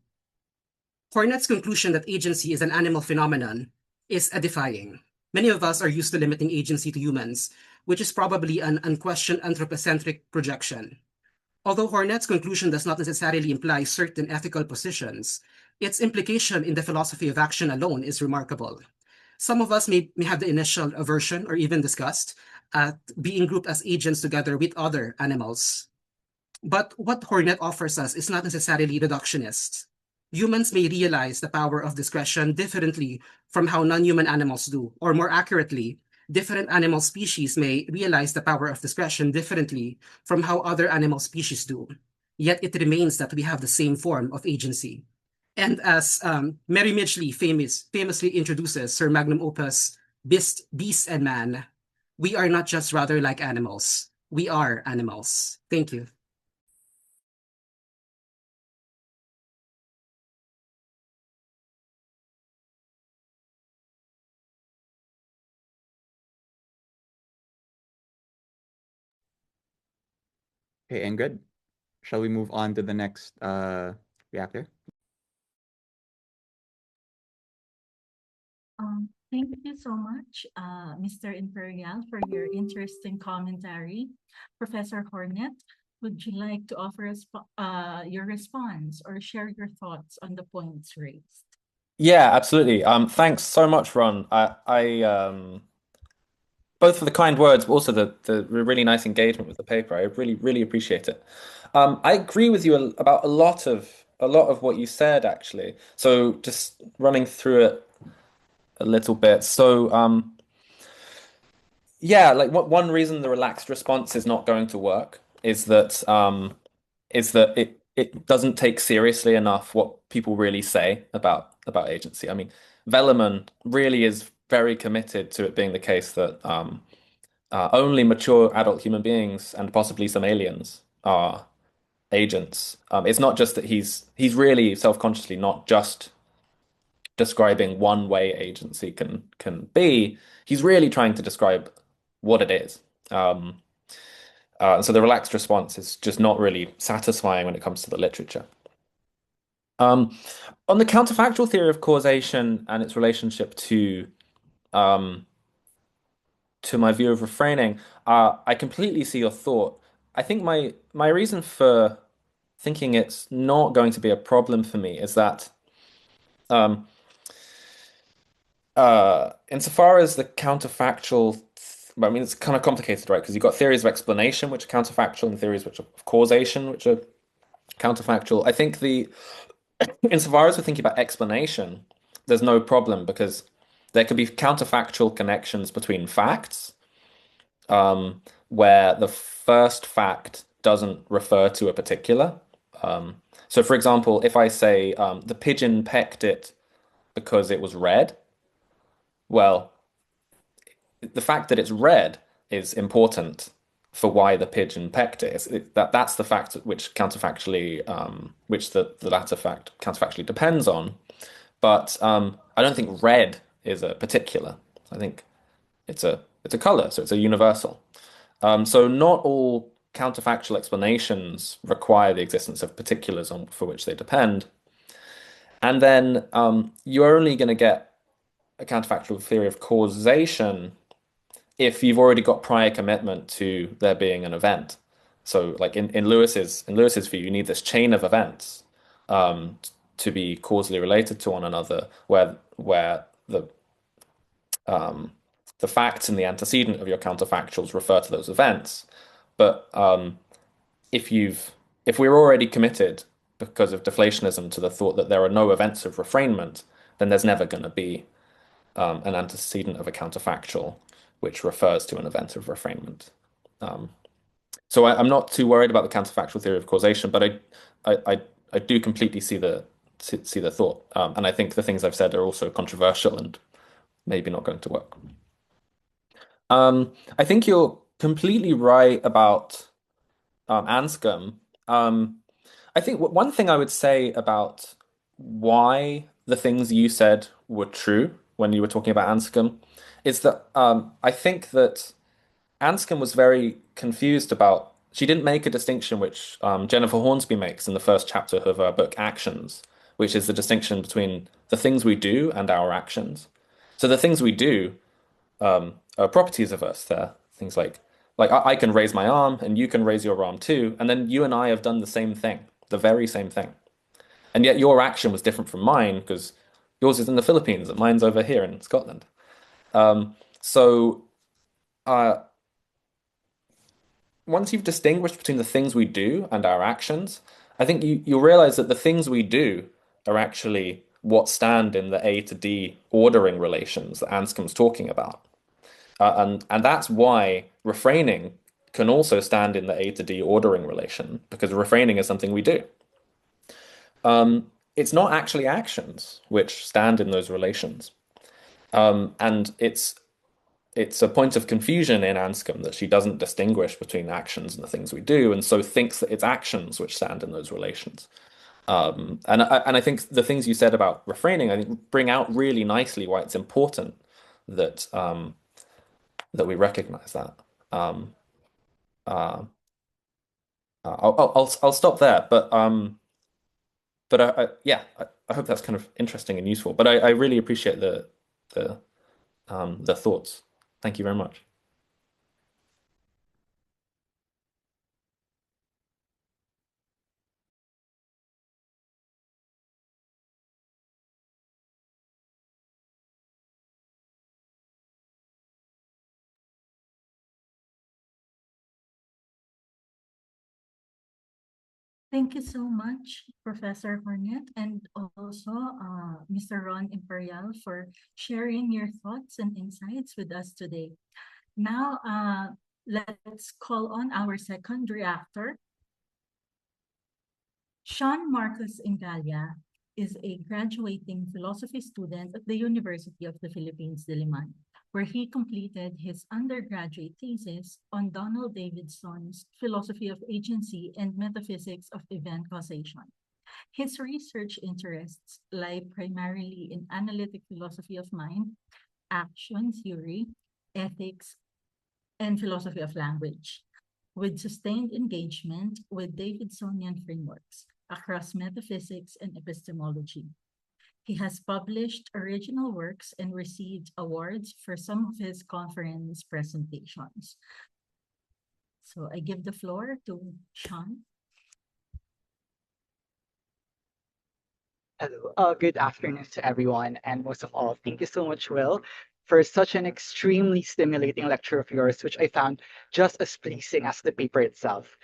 Hornett's conclusion that agency is an animal phenomenon is edifying. Many of us are used to limiting agency to humans, which is probably an unquestioned anthropocentric projection. Although Hornett's conclusion does not necessarily imply certain ethical positions, its implication in the philosophy of action alone is remarkable. Some of us may have the initial aversion or even disgust at being grouped as agents together with other animals. But what Hornett offers us is not necessarily reductionist. Humans may realize the power of discretion differently from how non-human animals do, or more accurately, different animal species may realize the power of discretion differently from how other animal species do. Yet it remains that we have the same form of agency. And as Mary Midgley famously introduces her magnum opus, Beast and Man, we are not just rather like animals. We are animals. Thank you. Okay, and good. Shall we move on to the next reactor? Thank you so much, Mr. Imperial, for your interesting commentary. Professor Hornett, would you like to offer us your response or share your thoughts on the points raised? Yeah, absolutely. Thanks so much, Ron. Both for the kind words, but also the really nice engagement with the paper. I really appreciate it. I agree with you about a lot of what you said, actually. So just running through it a little bit. So yeah, like one reason the relaxed response is not going to work is that it doesn't take seriously enough what people really say about agency. I mean, Velleman really is very committed to it being the case that only mature adult human beings and possibly some aliens are agents. It's not just that he's really self-consciously not just describing one way agency can be. He's really trying to describe what it is. So the relaxed response is just not really satisfying when it comes to the literature. On the counterfactual theory of causation and its relationship um, to my view of refraining, I completely see your thought. I think my reason for thinking it's not going to be a problem for me is that um, insofar as the counterfactual, I mean, it's kind of complicated, right? Because you've got theories of explanation, which are counterfactual, and theories which are of causation, which are counterfactual. I think insofar as we're thinking about explanation, there's no problem because there could be counterfactual connections between facts, where the first fact doesn't refer to a particular. So, for example, if I say the pigeon pecked it because it was red, well, the fact that it's red is important for why the pigeon pecked it. That's the fact which counterfactually, which the latter fact counterfactually depends on. But I don't think red is a particular. I think it's a color, so it's a universal. So not all counterfactual explanations require the existence of particulars for which they depend. And then you're only going to get a counterfactual theory of causation if you've already got prior commitment to there being an event. So like in Lewis's view, you need this chain of events to be causally related to one another, where the facts and the antecedent of your counterfactuals refer to those events. But if we're already committed because of deflationism to the thought that there are no events of refrainment, then there's never going to be an antecedent of a counterfactual which refers to an event of refrainment. So I'm not too worried about the counterfactual theory of causation, but I do completely see the thought, and I think the things I've said are also controversial and maybe not going to work. I think you're completely right about Anscombe. I think one thing I would say about why the things you said were true when you were talking about Anscombe is that I think that Anscombe was very confused about. She didn't make a distinction which Jennifer Hornsby makes in the first chapter of her book Actions, which is the distinction between the things we do and our actions. So the things we do are properties of us. They're things like I can raise my arm and you can raise your arm too, and then you and I have done the same thing, the very same thing. And yet your action was different from mine because yours is in the Philippines and mine's over here in Scotland. So once you've distinguished between the things we do and our actions, I think you'll realize that the things we do are actually what stand in the A to D ordering relations that Anscombe's talking about. And that's why refraining can also stand in the A to D ordering relation, because refraining is something we do. It's not actually actions which stand in those relations. And it's a point of confusion in Anscombe that she doesn't distinguish between actions and the things we do, and so thinks that it's actions which stand in those relations. And I think the things you said about refraining, I think, bring out really nicely why it's important that that we recognize that. I'll stop there, but yeah, I hope that's kind of interesting and useful. But I really appreciate the thoughts. Thank you very much. Thank you so much, Professor Hornett, and also Mr. Ron Imperial, for sharing your thoughts and insights with us today. Now, let's call on our second reactor. Sean Marcus Ingalla is a graduating philosophy student at the University of the Philippines, Diliman, where he completed his undergraduate thesis on Donald Davidson's philosophy of agency and metaphysics of event causation. His research interests lie primarily in analytic philosophy of mind, action theory, ethics, and philosophy of language, with sustained engagement with Davidsonian frameworks across metaphysics and epistemology. He has published original works and received awards for some of his conference presentations. So I give the floor to Sean. Hello, good afternoon to everyone, and most of all, thank you so much, Will, for such an extremely stimulating lecture of yours, which I found just as pleasing as the paper itself.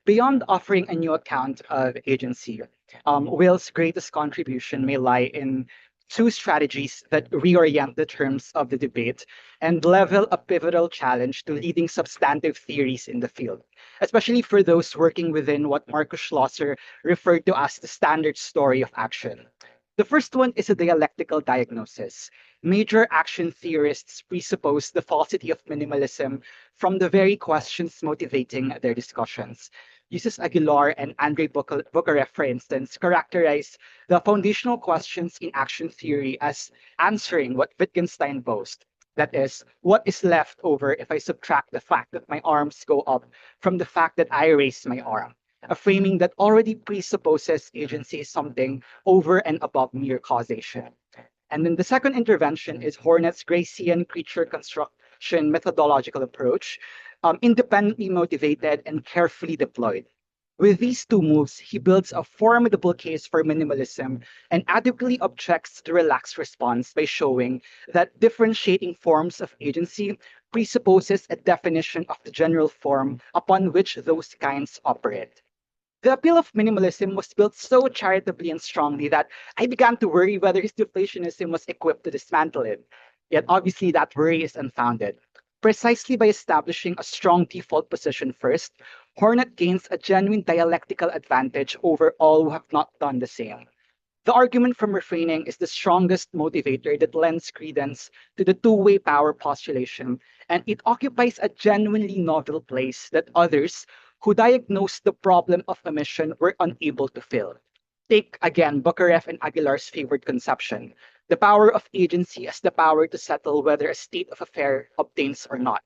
Beyond offering a new account of agency, Will's greatest contribution may lie in two strategies that reorient the terms of the debate and level a pivotal challenge to leading substantive theories in the field, especially for those working within what Marcus Schlosser referred to as the standard story of action. The first one is a dialectical diagnosis. Major action theorists presuppose the falsity of minimalism from the very questions motivating their discussions. Yusis Aguilar and Andrei Bukharev, for instance, characterize the foundational questions in action theory as answering what Wittgenstein boasts. That is, what is left over if I subtract the fact that my arms go up from the fact that I raise my arm? A framing that already presupposes agency is something over and above mere causation. And then the second intervention is Hornett's Gracian creature construction methodological approach, independently motivated and carefully deployed. With these two moves, he builds a formidable case for minimalism and adequately objects the relaxed response by showing that differentiating forms of agency presupposes a definition of the general form upon which those kinds operate. The appeal of minimalism was built so charitably and strongly that I began to worry whether his deflationism was equipped to dismantle it. Yet obviously that worry is unfounded. Precisely by establishing a strong default position first, Hornet gains a genuine dialectical advantage over all who have not done the same. The argument from refraining is the strongest motivator that lends credence to the two-way power postulation, and it occupies a genuinely novel place that others who diagnosed the problem of omission were unable to fill. Take again Bukarev and Aguilar's favored conception, the power of agency as the power to settle whether a state of affair obtains or not.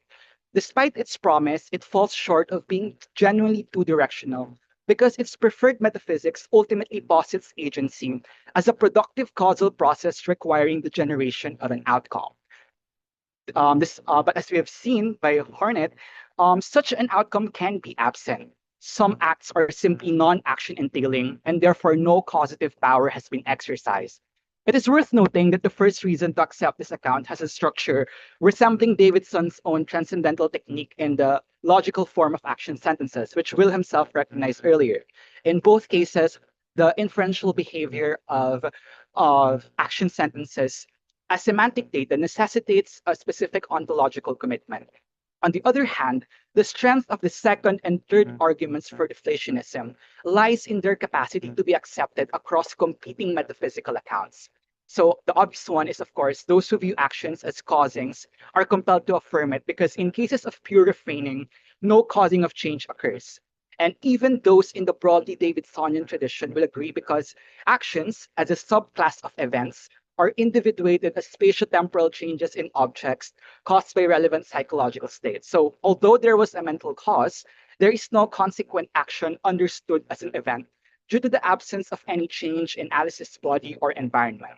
Despite its promise, it falls short of being genuinely two-directional because its preferred metaphysics ultimately posits agency as a productive causal process requiring the generation of an outcome. But as we have seen by Hornet, such an outcome can be absent. Some acts are simply non-action entailing, and therefore no causative power has been exercised. It is worth noting that the first reason to accept this account has a structure resembling Davidson's own transcendental technique in the logical form of action sentences, which Will himself recognized earlier. In both cases, the inferential behavior of action sentences as semantic data necessitates a specific ontological commitment. On the other hand, the strength of the second and third arguments for deflationism lies in their capacity to be accepted across competing metaphysical accounts. So the obvious one is, of course, those who view actions as causings are compelled to affirm it because in cases of pure refraining, no causing of change occurs. And even those in the broadly Davidsonian tradition will agree because actions, as a subclass of events, are individuated as spatiotemporal changes in objects caused by relevant psychological states. So although there was a mental cause, there is no consequent action understood as an event due to the absence of any change in Alice's body or environment.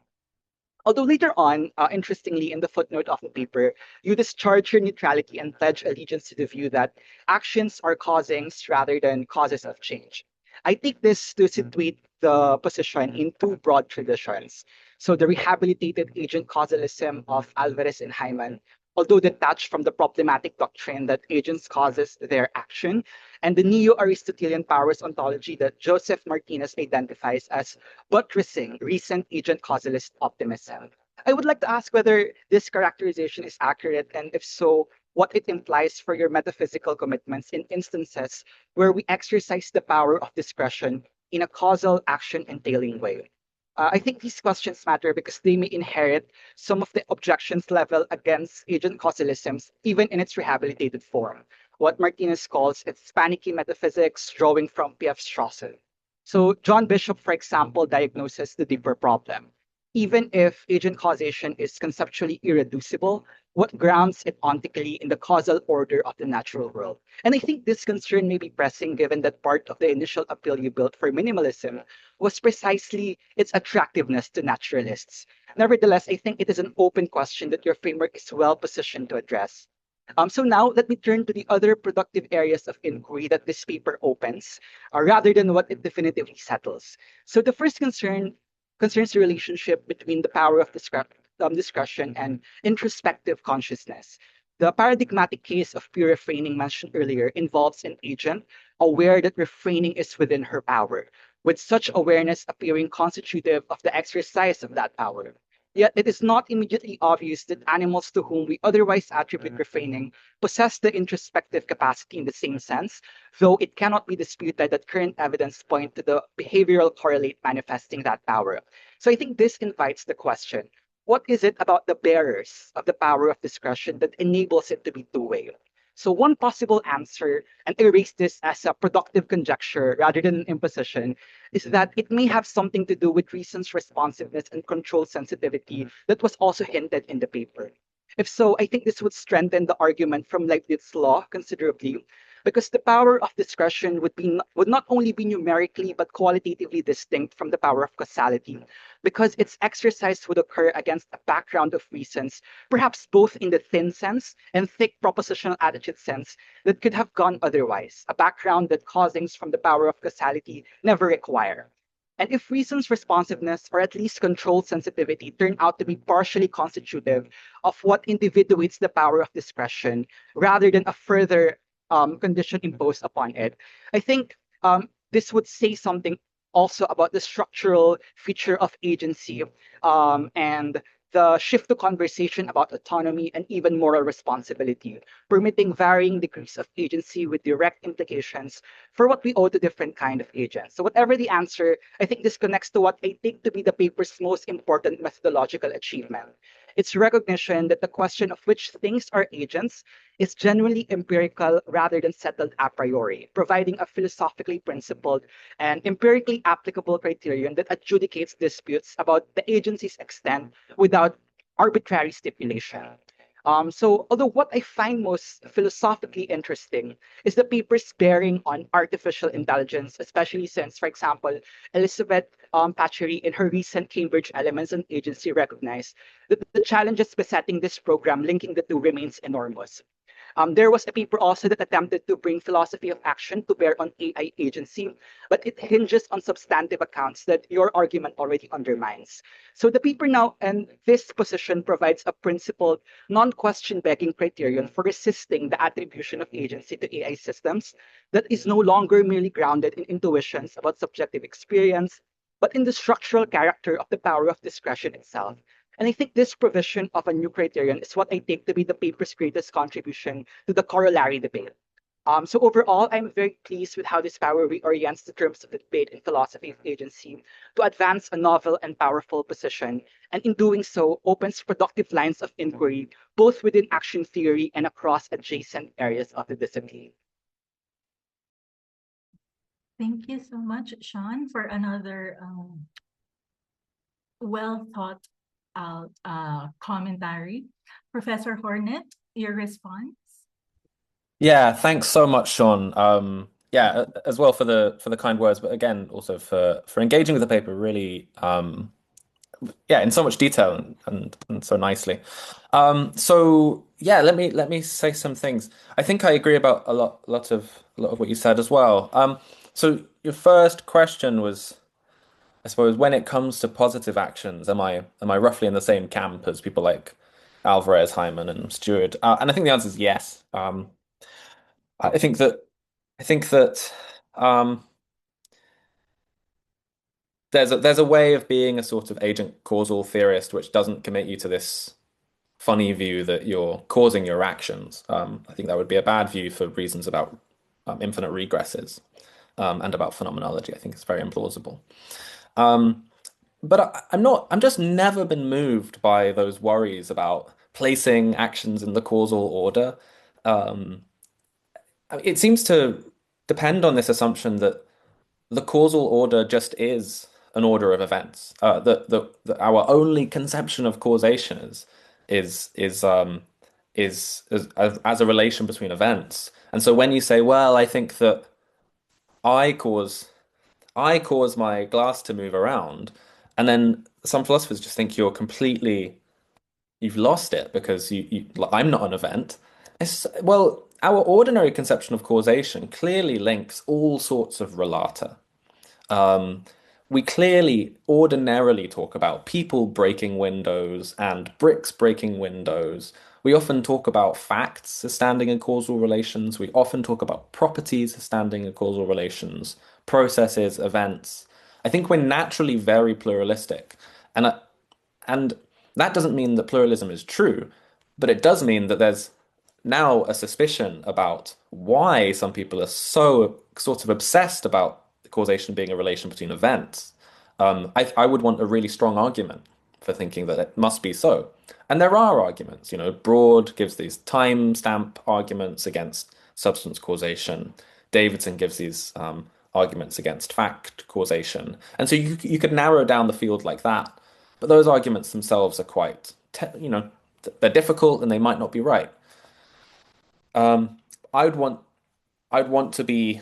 Although later on, interestingly, in the footnote of the paper, you discharge your neutrality and pledge allegiance to the view that actions are causings rather than causes of change. I take this to situate the position in two broad traditions. So the rehabilitated agent causalism of Alvarez and Hyman, although detached from the problematic doctrine that agents causes their action, and the neo-Aristotelian powers ontology that Joseph Martinez identifies as buttressing recent agent causalist optimism. I would like to ask whether this characterization is accurate, and if so, what it implies for your metaphysical commitments in instances where we exercise the power of discretion in a causal action entailing way. I think these questions matter because they may inherit some of the objections leveled against agent causalisms, even in its rehabilitated form, what Martinez calls its panicky metaphysics drawing from P.F. Strawson. So John Bishop, for example, diagnoses the deeper problem. Even if agent causation is conceptually irreducible, what grounds it ontically in the causal order of the natural world? And I think this concern may be pressing given that part of the initial appeal you built for minimalism was precisely its attractiveness to naturalists. Nevertheless, I think it is an open question that your framework is well positioned to address. So now let me turn to the other productive areas of inquiry that this paper opens, rather than what it definitively settles. So the first concern concerns the relationship between the power of discretion and introspective consciousness. The paradigmatic case of pure refraining mentioned earlier involves an agent aware that refraining is within her power, with such awareness appearing constitutive of the exercise of that power. Yet it is not immediately obvious that animals to whom we otherwise attribute refraining possess the introspective capacity in the same sense, though it cannot be disputed that current evidence point to the behavioral correlate manifesting that power. So I think this invites the question, what is it about the bearers of the power of discretion that enables it to be two-way? So one possible answer, and I raise this as a productive conjecture rather than an imposition, is that it may have something to do with reason's responsiveness and control sensitivity that was also hinted in the paper. If so, I think this would strengthen the argument from Leibniz's law considerably, because the power of discretion would not only be numerically but qualitatively distinct from the power of causality, because its exercise would occur against a background of reasons, perhaps both in the thin sense and thick propositional attitude sense, that could have gone otherwise, a background that causings from the power of causality never require. And if reason's responsiveness, or at least controlled sensitivity, turn out to be partially constitutive of what individuates the power of discretion, rather than a further condition imposed upon it, I think this would say something also about the structural feature of agency, and the shift to conversation about autonomy and even moral responsibility, permitting varying degrees of agency with direct implications for what we owe to different kind of agents. So whatever the answer, I think this connects to what I take to be the paper's most important methodological achievement. It's recognition that the question of which things are agents is genuinely empirical rather than settled a priori, providing a philosophically principled and empirically applicable criterion that adjudicates disputes about the agency's extent without arbitrary stipulation. So, although what I find most philosophically interesting is the paper's bearing on artificial intelligence, especially since, for example, Elizabeth Pachery in her recent Cambridge Elements and Agency recognized that the challenges besetting this program linking the two remains enormous. There was a paper also that attempted to bring philosophy of action to bear on AI agency, but it hinges on substantive accounts that your argument already undermines. So the paper now and this position provides a principled, non-question begging criterion for resisting the attribution of agency to AI systems that is no longer merely grounded in intuitions about subjective experience, but in the structural character of the power of discretion itself. And I think this provision of a new criterion is what I take to be the paper's greatest contribution to the corollary debate. So overall, I'm very pleased with how this power reorients the terms of the debate in philosophy of agency to advance a novel and powerful position, and in doing so, opens productive lines of inquiry, both within action theory and across adjacent areas of the discipline. Thank you so much, Sean, for another well thought out commentary. Professor Hornett, your response? Yeah, thanks so much, Sean. Yeah, as well for the kind words, but again, also for engaging with the paper really, yeah, in so much detail and so nicely. So yeah, let me say some things. I think I agree about a lot of what you said as well. So your first question was, I suppose, when it comes to positive actions, am I roughly in the same camp as people like Alvarez, Hyman, and Stewart? And I think the answer is yes. I think that um, there's a way of being a sort of agent causal theorist which doesn't commit you to this funny view that you're causing your actions. I think that would be a bad view for reasons about infinite regresses and about phenomenology. I think it's very implausible. But I'm just never been moved by those worries about placing actions in the causal order. It seems to depend on this assumption that the causal order just is an order of events. That our only conception of causation is as a relation between events. And so when you say, well, I think that I cause my glass to move around, and then some philosophers just think you've lost it because I'm not an event. Well, our ordinary conception of causation clearly links all sorts of relata. We clearly ordinarily talk about people breaking windows and bricks breaking windows. We often talk about facts as standing in causal relations. We often talk about properties as standing in causal relations, processes, events. I think we're naturally very pluralistic. And that doesn't mean that pluralism is true, but it does mean that there's now a suspicion about why some people are so sort of obsessed about causation being a relation between events. I would want a really strong argument for thinking that it must be so. And there are arguments, Broad gives these timestamp arguments against substance causation. Davidson gives these arguments against fact causation. And so you could narrow down the field like that. But those arguments themselves are quite, they're difficult and they might not be right. I would want I'd want to be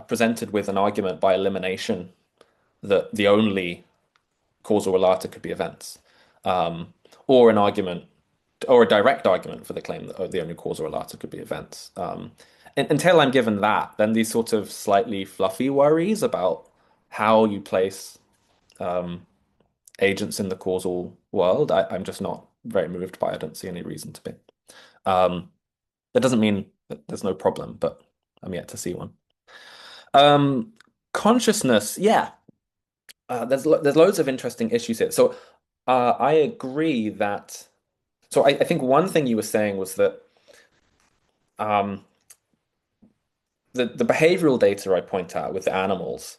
presented with an argument by elimination that the only causal relator could be events, or an argument, or a direct argument for the claim that the only causal relator could be events. Until I'm given that, then these sort of slightly fluffy worries about how you place agents in the causal world, I'm just not very moved by. I don't see any reason to be. That doesn't mean that there's no problem, but I'm yet to see one. Consciousness, yeah. There's loads of interesting issues here. So I agree that. So I think one thing you were saying was that the behavioral data I point out with the animals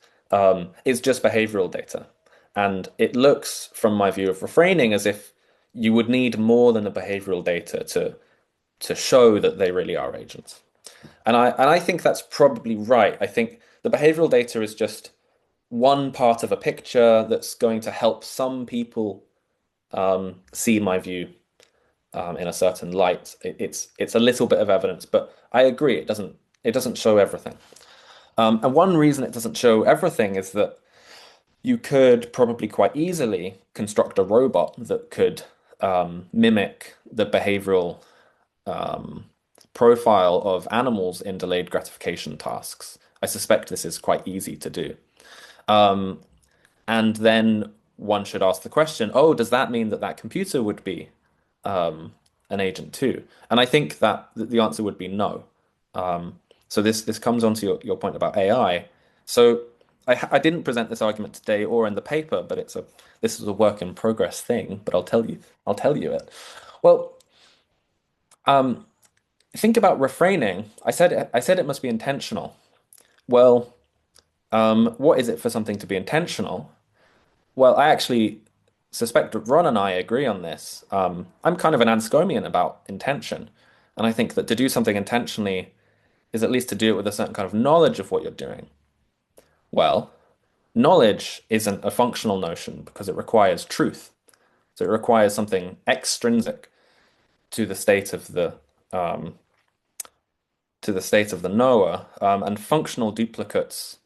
is just behavioral data, and it looks, from my view of refraining, as if you would need more than the behavioral data to show that they really are agents. And I think that's probably right. I think the behavioral data is just one part of a picture that's going to help some people see my view in a certain light. It's a little bit of evidence, but I agree it doesn't show everything. And one reason it doesn't show everything is that you could probably quite easily construct a robot that could mimic the behavioral profile of animals in delayed gratification tasks. I suspect this is quite easy to do. And then one should ask the question, oh, does that mean that that computer would be an agent too? And I think that the answer would be no. So this comes on to your point about AI. So I didn't present this argument today or in the paper, but this is a work in progress thing. But I'll tell you it. Well, think about refraining. I said it must be intentional. Well, what is it for something to be intentional? Well, I actually suspect that Ron and I agree on this. I'm kind of an Anscomian about intention, and I think that to do something intentionally is at least to do it with a certain kind of knowledge of what you're doing. Well, knowledge isn't a functional notion because it requires truth. So it requires something extrinsic to the state of the knower, and functional duplicates.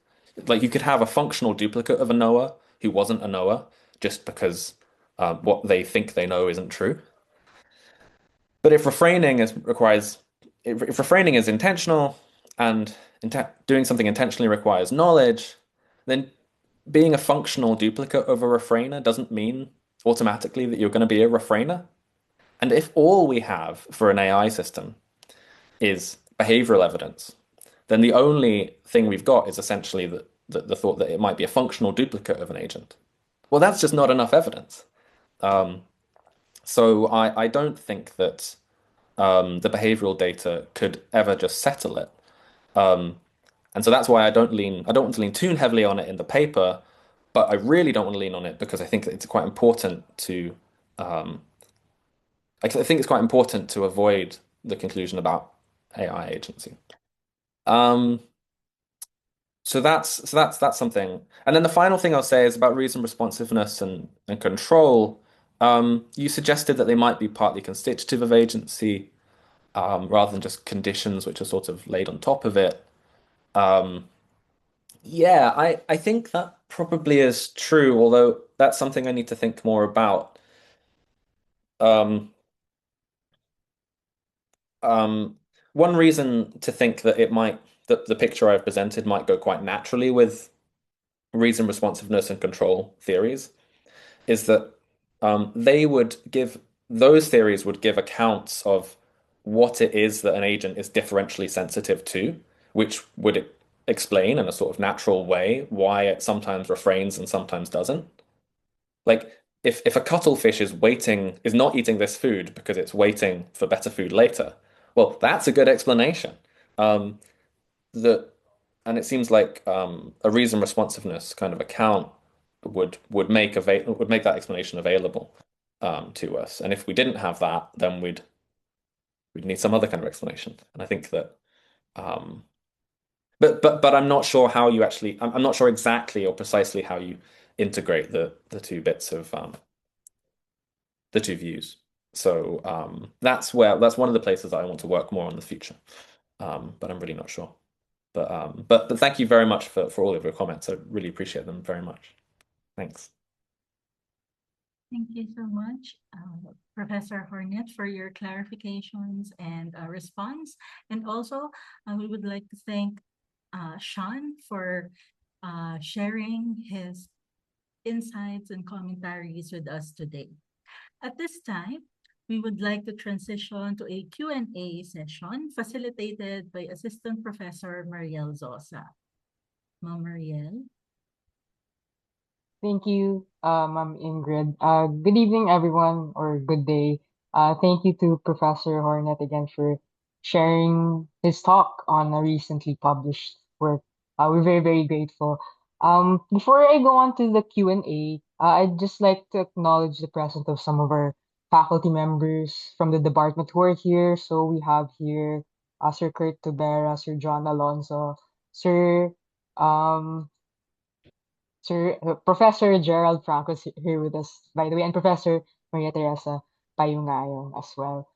Like you could have a functional duplicate of a knower who wasn't a knower just because what they think they know isn't true. But if refraining is intentional and doing something intentionally requires knowledge, then being a functional duplicate of a refrainer doesn't mean automatically that you're going to be a refrainer. And if all we have for an AI system is behavioral evidence, then the only thing we've got is essentially the thought that it might be a functional duplicate of an agent. Well, that's just not enough evidence. So I don't think that the behavioral data could ever just settle it. And so that's why I don't want to lean too heavily on it in the paper, but I really don't want to lean on it because I think that it's quite important to I think it's quite important to avoid the conclusion about AI agency. So that's something. And then the final thing I'll say is about reason responsiveness and control. You suggested that they might be partly constitutive of agency, rather than just conditions which are sort of laid on top of it. Yeah, I think that probably is true, although that's something I need to think more about. Um, One reason to think that that the picture I've presented might go quite naturally with reason responsiveness and control theories is that those theories would give accounts of what it is that an agent is differentially sensitive to, which would explain in a sort of natural way why it sometimes refrains and sometimes doesn't. Like if a cuttlefish is not eating this food because it's waiting for better food later, well, that's a good explanation. That and it seems like a reason responsiveness kind of account would make that explanation available to us. And if we didn't have that, then we'd need some other kind of explanation. And I think that but I'm not sure how you actually I'm not sure exactly or precisely how you integrate the two bits of the two views. So that's one of the places that I want to work more on in the future. But I'm really not sure. But thank you very much for all of your comments. I really appreciate them very much. Thanks. Thank you so much, Professor Hornett, for your clarifications and response. And also, we would like to thank Sean for sharing his insights and commentaries with us today. At this time, we would like to transition to a Q&A session facilitated by Assistant Professor Mariel Zosa. Ma'am Mariel. Thank you, Ma'am Ingrid. Good evening, everyone, or good day. Thank you to Professor Hornet again for sharing his talk on a recently published work. We're very, very grateful. Before I go on to the Q&A, I'd just like to acknowledge the presence of some of our faculty members from the department who are here. So we have here Sir Kurt Tubera, Sir John Alonso, Sir um, Professor Gerald Franco is here with us, by the way, and Professor Maria Teresa Payungayo as well.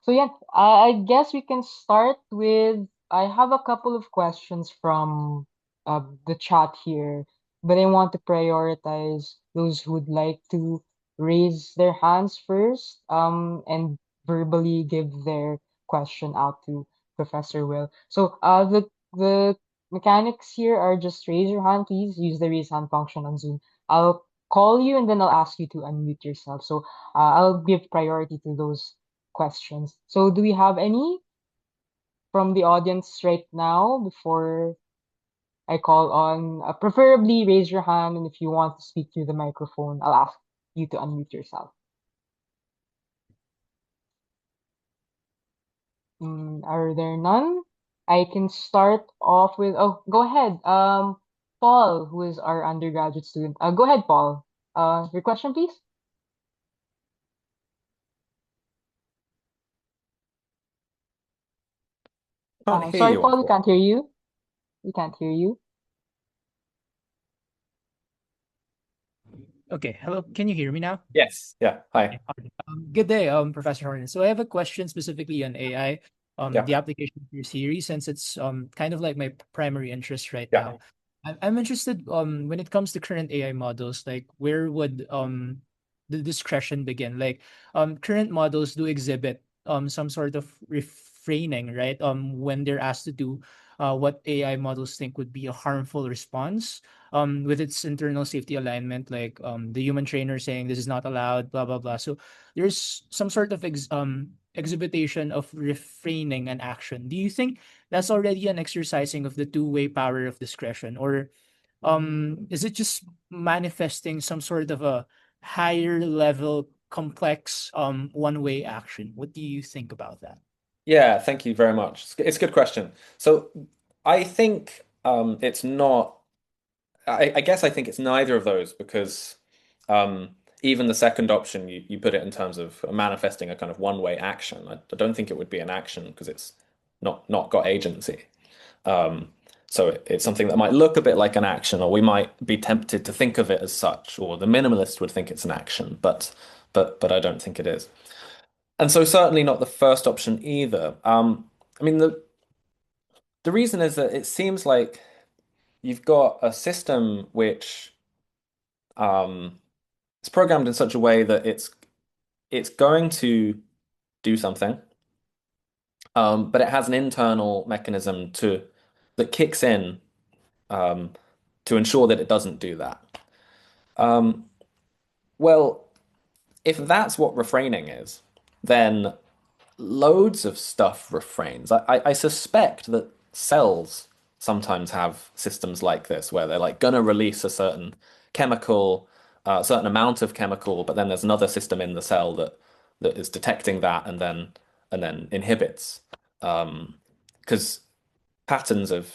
So yeah, I guess we can start with, I have a couple of questions from the chat here, but I want to prioritize those who would like to raise their hands first, and verbally give their question out to Professor Will. So the mechanics here are just raise your hand, please. Use the raise hand function on Zoom. I'll call you and then I'll ask you to unmute yourself. So I'll give priority to those questions. So do we have any from the audience right now before I call on? Preferably raise your hand, and if you want to speak through the microphone, I'll ask you to unmute yourself. Are there none? I can start off with, oh, go ahead. Paul, who is our undergraduate student. Go ahead, Paul. Your question, please. Can't hear Sorry, you, Paul, we can't hear you. We can't hear you. Okay, hello. Can you hear me now? Yes. Yeah. Hi. Good day, Professor Hornan. So I have a question specifically on AI, Yeah. the application of your series, since it's kind of like my primary interest right Yeah. now. I'm interested when it comes to current AI models, like where would the discretion begin? Like current models do exhibit some sort of refraining, right? When they're asked to do what AI models think would be a harmful response, with its internal safety alignment, like the human trainer saying this is not allowed, blah blah blah. So there's some sort of exhibition of refraining an action. Do you think that's already an exercising of the two-way power of discretion, or is it just manifesting some sort of a higher level complex one-way action? What do you think about that? Yeah, thank you very much. It's a good question. So I think it's not, I guess I think it's neither of those because even the second option, you put it in terms of manifesting a kind of one-way action. I don't think it would be an action because it's not got agency. So it's something that might look a bit like an action, or we might be tempted to think of it as such, or the minimalist would think it's an action, but I don't think it is. And so certainly not the first option either. I mean the reason is that it seems like you've got a system which is programmed in such a way that it's going to do something, but it has an internal mechanism that kicks in to ensure that it doesn't do that. Well, if that's what refraining is, then loads of stuff refrains. I suspect that cells sometimes have systems like this where they're like gonna release a certain chemical, a certain amount of chemical, but then there's another system in the cell that is detecting that and then inhibits. Because patterns of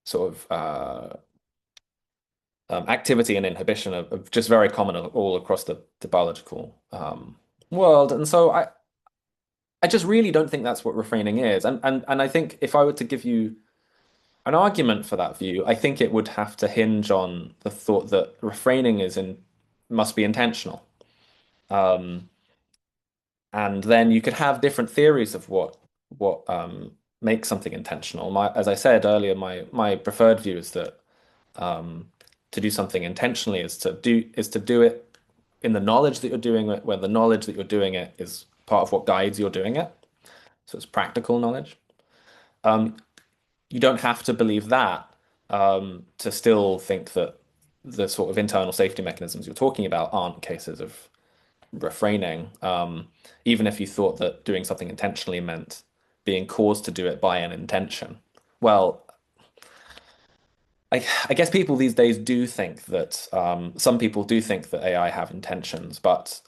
sort of activity and inhibition are just very common all across the biological world, and so I just really don't think that's what refraining is. And I think if I were to give you an argument for that view, I think it would have to hinge on the thought that refraining must be intentional. And then you could have different theories of what make something intentional. As I said earlier, my preferred view is that to do something intentionally is to do it in the knowledge that you're doing it, where the knowledge that you're doing it is part of what guides you're doing it. So it's practical knowledge. You don't have to believe that to still think that the sort of internal safety mechanisms you're talking about aren't cases of refraining. Even if you thought that doing something intentionally meant being caused to do it by an intention. Well, I guess people these days do think that some people do think that AI have intentions, but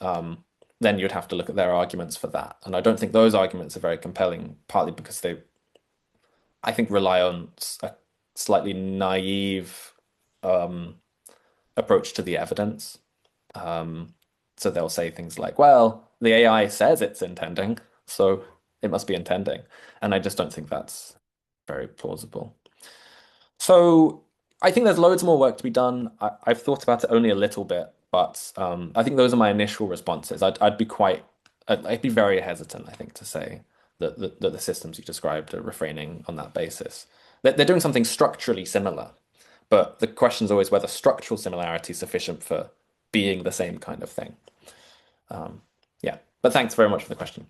then you'd have to look at their arguments for that. And I don't think those arguments are very compelling, partly because they, I think, rely on a slightly naive approach to the evidence. So they'll say things like, well, the AI says it's intending, so it must be intending. And I just don't think that's very plausible. So I think there's loads more work to be done. I've thought about it only a little bit, but I think those are my initial responses. I'd be very hesitant, I think, to say that the systems you described are refraining on that basis. They're doing something structurally similar, but the question is always whether structural similarity is sufficient for being the same kind of thing. Yeah, but thanks very much for the question.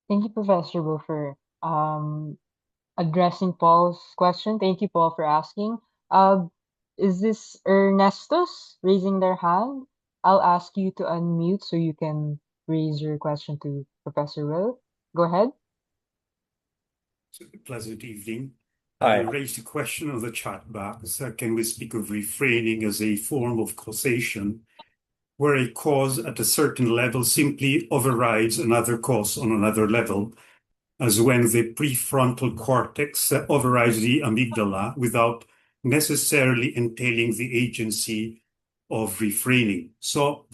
Thank you, Professor Wu, for addressing Paul's question. Thank you, Paul, for asking. Is this Ernestus raising their hand? I'll ask you to unmute so you can raise your question to Professor Will. Go ahead. Pleasant evening. Hi. I raised a question on the chat box. Can we speak of refraining as a form of causation, where a cause at a certain level simply overrides another cause on another level, as when the prefrontal cortex overrides the amygdala without necessarily entailing the agency of refraining? So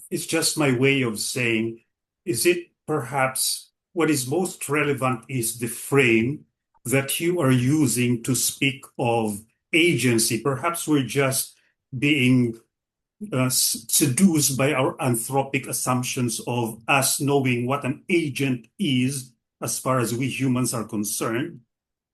it's just my way of saying, is it perhaps what is most relevant is the frame that you are using to speak of agency? Perhaps we're just being seduced by our anthropic assumptions of us knowing what an agent is as far as we humans are concerned,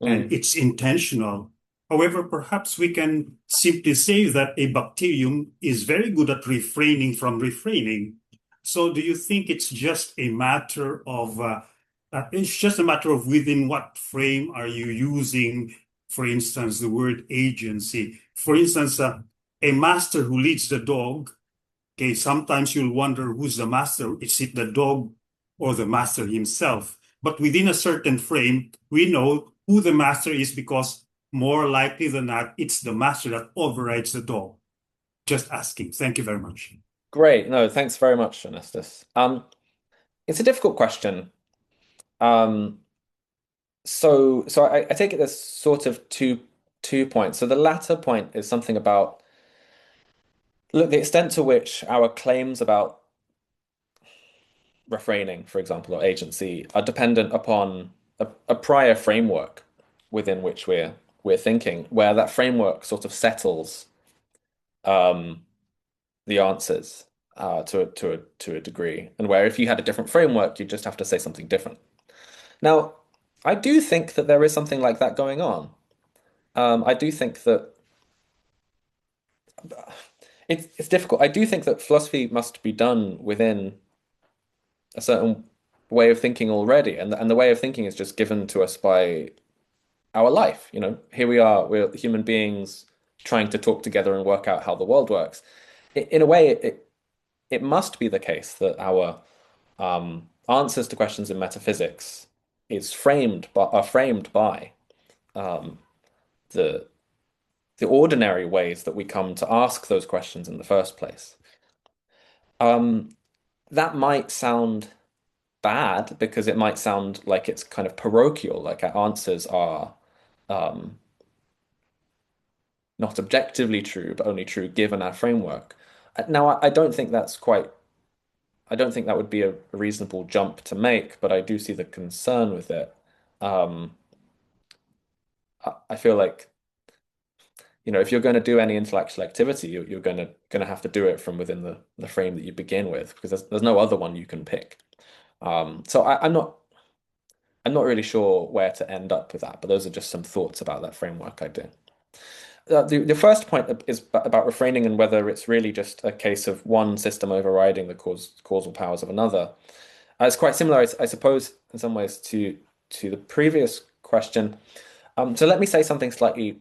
and it's intentional. However, perhaps we can simply say that a bacterium is very good at refraining from refraining. So do you think it's just a matter of within what frame are you using, for instance, the word agency? For instance, a master who leads the dog, okay, sometimes you'll wonder who's the master. Is it the dog or the master himself? But within a certain frame, we know who the master is because more likely than not, it's the master that overrides the dog. Just asking. Thank you very much. Great. No, thanks very much, Ernestus. It's a difficult question. So I take it there's sort of two points. So the latter point is something about, look, the extent to which our claims about refraining, for example, or agency, are dependent upon a prior framework within which we're thinking, where that framework sort of settles the answers to a degree, and where if you had a different framework, you just have to say something different. Now, I do think that there is something like that going on. I do think that it's difficult. I do think that philosophy must be done within a certain way of thinking already, and the way of thinking is just given to us by our life. You know, here we are, we're human beings trying to talk together and work out how the world works. In a way, it must be the case that our answers to questions in metaphysics are framed by the ordinary ways that we come to ask those questions in the first place. That might sound bad because it might sound like it's kind of parochial, like our answers are not objectively true, but only true given our framework. Now, I don't think that would be a reasonable jump to make, but I do see the concern with it. I feel like, you know, if you're going to do any intellectual activity, you're going to have to do it from within the frame that you begin with, because there's no other one you can pick. So I'm not I'm not really sure where to end up with that, but those are just some thoughts about that framework I do. The first point is about refraining and whether it's really just a case of one system overriding the causal powers of another. It's quite similar, I suppose, in some ways to the previous question. So let me say something slightly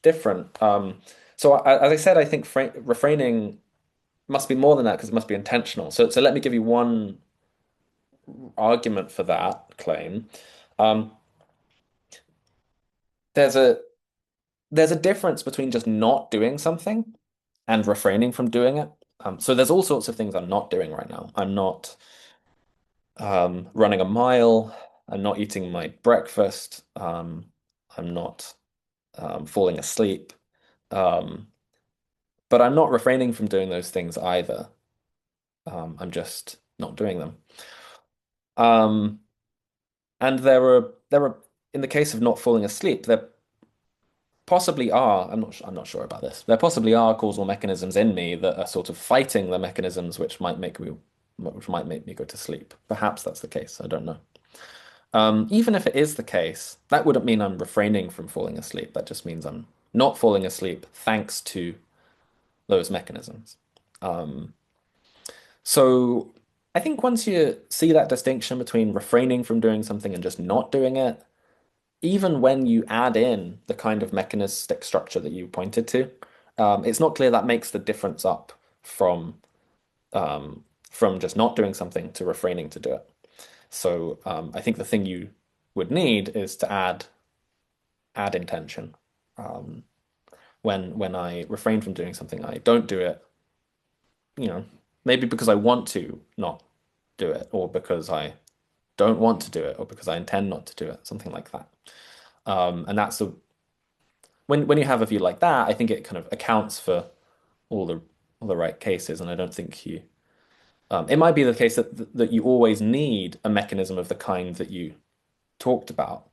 different. So as I said, I think refraining must be more than that because it must be intentional. So let me give you one argument for that claim. There's a difference between just not doing something and refraining from doing it. So there's all sorts of things I'm not doing right now. I'm not running a mile. I'm not eating my breakfast. I'm not falling asleep. But I'm not refraining from doing those things either. I'm just not doing them. And there are in the case of not falling asleep, there possibly are, I'm not sure about this. There possibly are causal mechanisms in me that are sort of fighting the mechanisms which might make me go to sleep. Perhaps that's the case. I don't know. Even if it is the case, that wouldn't mean I'm refraining from falling asleep. That just means I'm not falling asleep thanks to those mechanisms. So I think once you see that distinction between refraining from doing something and just not doing it, even when you add in the kind of mechanistic structure that you pointed to, it's not clear that makes the difference up from just not doing something to refraining to do it. So I think the thing you would need is to add intention. When I refrain from doing something, I don't do it, maybe because I want to not do it, or because I don't want to do it, or because I intend not to do it, something like that. And that's when you have a view like that, I think it kind of accounts for all the right cases, and I don't think you. It might be the case that you always need a mechanism of the kind that you talked about,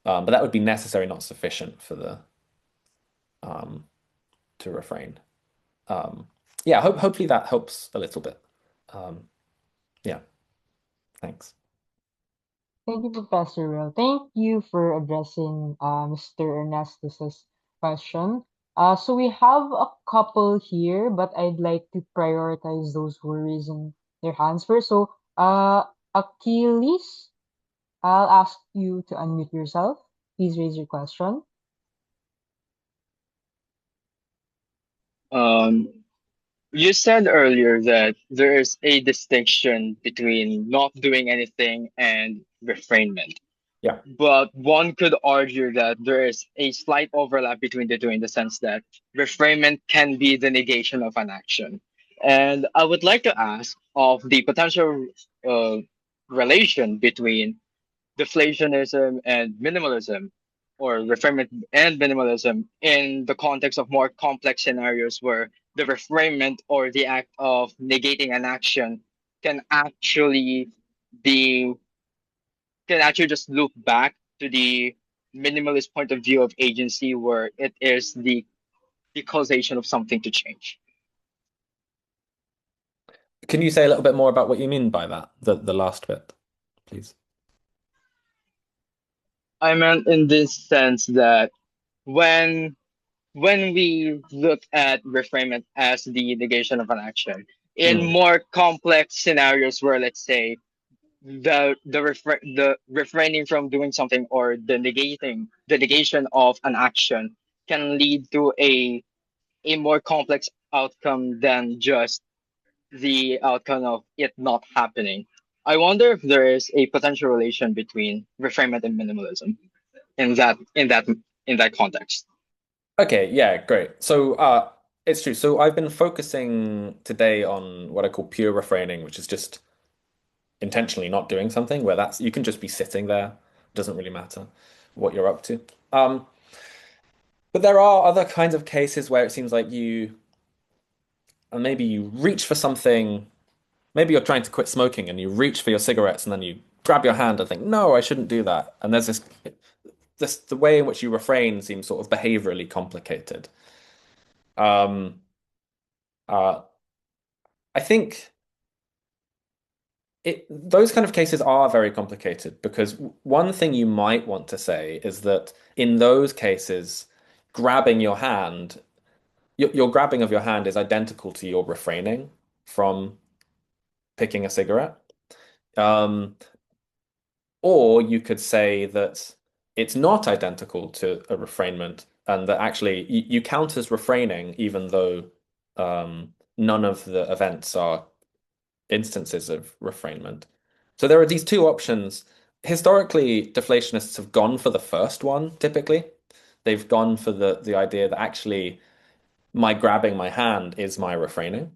but that would be necessary, not sufficient for the to refrain. Yeah, hopefully that helps a little bit. Yeah, thanks. Thank you, Professor Will. Thank you for addressing Mr. Ernestus's question. So we have a couple here, but I'd like to prioritize those who are raising their hands first. So, Achilles, I'll ask you to unmute yourself. Please raise your question. You said earlier that there is a distinction between not doing anything and refrainment. Yeah. But one could argue that there is a slight overlap between the two in the sense that refrainment can be the negation of an action. And I would like to ask of the potential uh, relation between deflationism and minimalism, or refrainment and minimalism, in the context of more complex scenarios where the refrainment or the act of negating an action can actually be can actually just loop back to the minimalist point of view of agency, where it is the causation of something to change. Can you say a little bit more about what you mean by that, the last bit, please? I meant in this sense that when we look at refrainment as the negation of an action in more complex scenarios where, let's say, the refraining from doing something, or the negation of an action, can lead to a more complex outcome than just the outcome of it not happening. I wonder if there is a potential relation between refrainment and minimalism in that context. Okay, yeah, great. So it's true. So I've been focusing today on what I call pure refraining, which is just intentionally not doing something, where you can just be sitting there. It doesn't really matter what you're up to. But there are other kinds of cases where it seems like maybe you reach for something. Maybe you're trying to quit smoking and you reach for your cigarettes and then you grab your hand and think, no, I shouldn't do that. And there's the way in which you refrain seems sort of behaviorally complicated. I think those kind of cases are very complicated because one thing you might want to say is that in those cases, grabbing your hand, your grabbing of your hand is identical to your refraining from picking a cigarette. Or you could say that it's not identical to a refrainment and that actually you count as refraining even though none of the events are instances of refrainment. So there are these two options. Historically, deflationists have gone for the first one, typically. They've gone for the idea that actually my grabbing my hand is my refraining.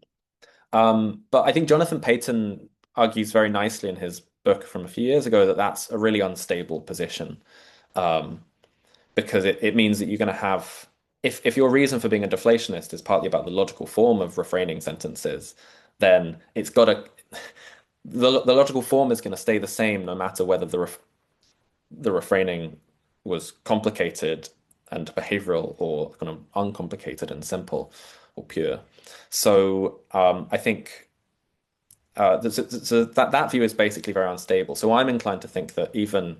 But I think Jonathan Payton argues very nicely in his book from a few years ago that that's a really unstable position, because it means that you're going to have, if your reason for being a deflationist is partly about the logical form of refraining sentences, then it's got to, the logical form is going to stay the same no matter whether the refraining was complicated and behavioral or kind of uncomplicated and simple or pure. So I think so that view is basically very unstable. So I'm inclined to think that even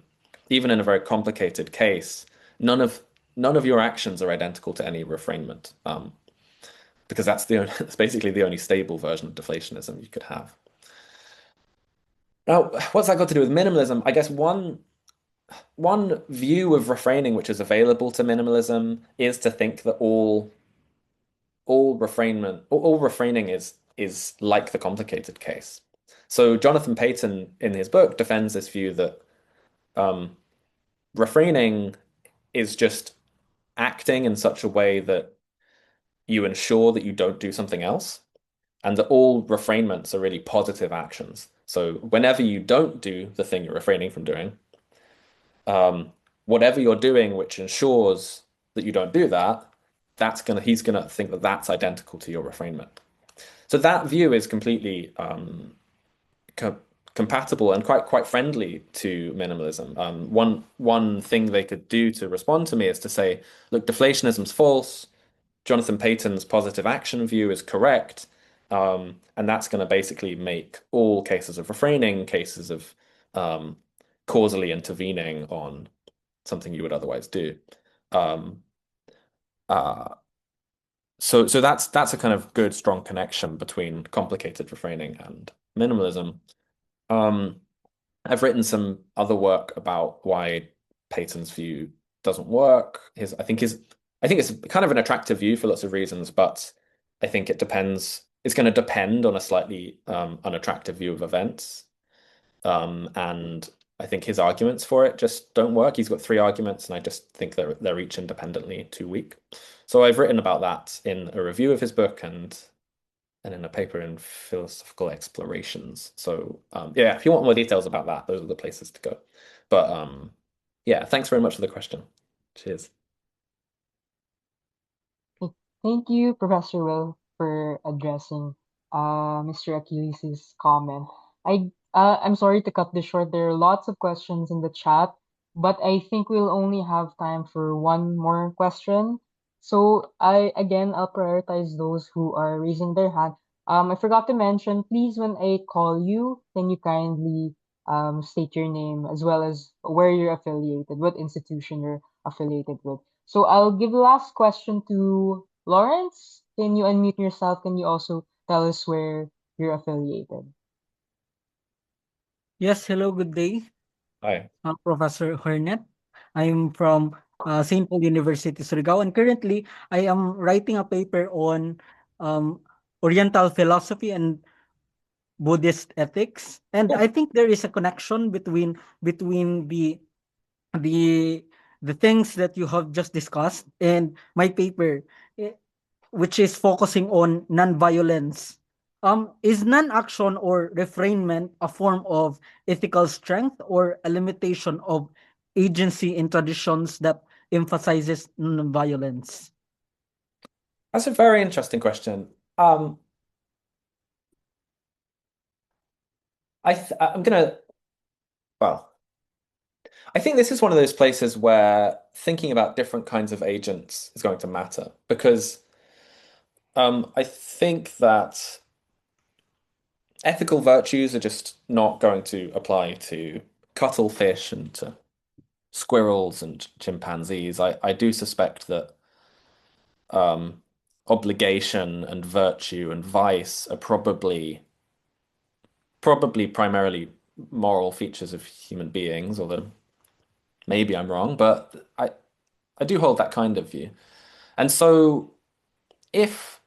in a very complicated case, none of your actions are identical to any refrainment, because that's basically the only stable version of deflationism you could have. Now, what's that got to do with minimalism? I guess one view of refraining which is available to minimalism is to think that all refraining is like the complicated case. So Jonathan Payton in his book defends this view that refraining is just acting in such a way that you ensure that you don't do something else, and that all refrainments are really positive actions. So whenever you don't do the thing you're refraining from doing, whatever you're doing which ensures that you don't do that, he's gonna think that that's identical to your refrainment. So that view is completely compatible and quite friendly to minimalism. One thing they could do to respond to me is to say, look, deflationism's false. Jonathan Payton's positive action view is correct, and that's going to basically make all cases of refraining cases of causally intervening on something you would otherwise do. So that's a kind of good, strong connection between complicated refraining and minimalism. I've written some other work about why Payton's view doesn't work. I think it's kind of an attractive view for lots of reasons, but I think it's going to depend on a slightly unattractive view of events. And I think his arguments for it just don't work. He's got 3 arguments, and I just think they're each independently too weak. So I've written about that in a review of his book and in a paper in Philosophical Explorations. So yeah, if you want more details about that, those are the places to go. But yeah, thanks very much for the question. Cheers. Thank you, Professor Will, for addressing Mr. Achilles' comment. I'm sorry to cut this short. There are lots of questions in the chat, but I think we'll only have time for one more question. So I'll prioritize those who are raising their hand. I forgot to mention, please, when I call you, can you kindly state your name as well as where you're affiliated, what institution you're affiliated with. So I'll give the last question to Lawrence. Can you unmute yourself? Can you also tell us where you're affiliated? Yes, hello, good day. Hi. Professor Hornett. I'm from St. Paul University, Surigao, and currently I am writing a paper on Oriental philosophy and Buddhist ethics. And I think there is a connection between the things that you have just discussed and my paper, which is focusing on non-violence. Is non-action or refrainment a form of ethical strength or a limitation of agency in traditions that emphasizes non-violence? That's a very interesting question. I think this is one of those places where thinking about different kinds of agents is going to matter, because I think that ethical virtues are just not going to apply to cuttlefish and to squirrels and chimpanzees. I do suspect that obligation and virtue and vice are probably primarily moral features of human beings, although maybe I'm wrong, but I do hold that kind of view. And so if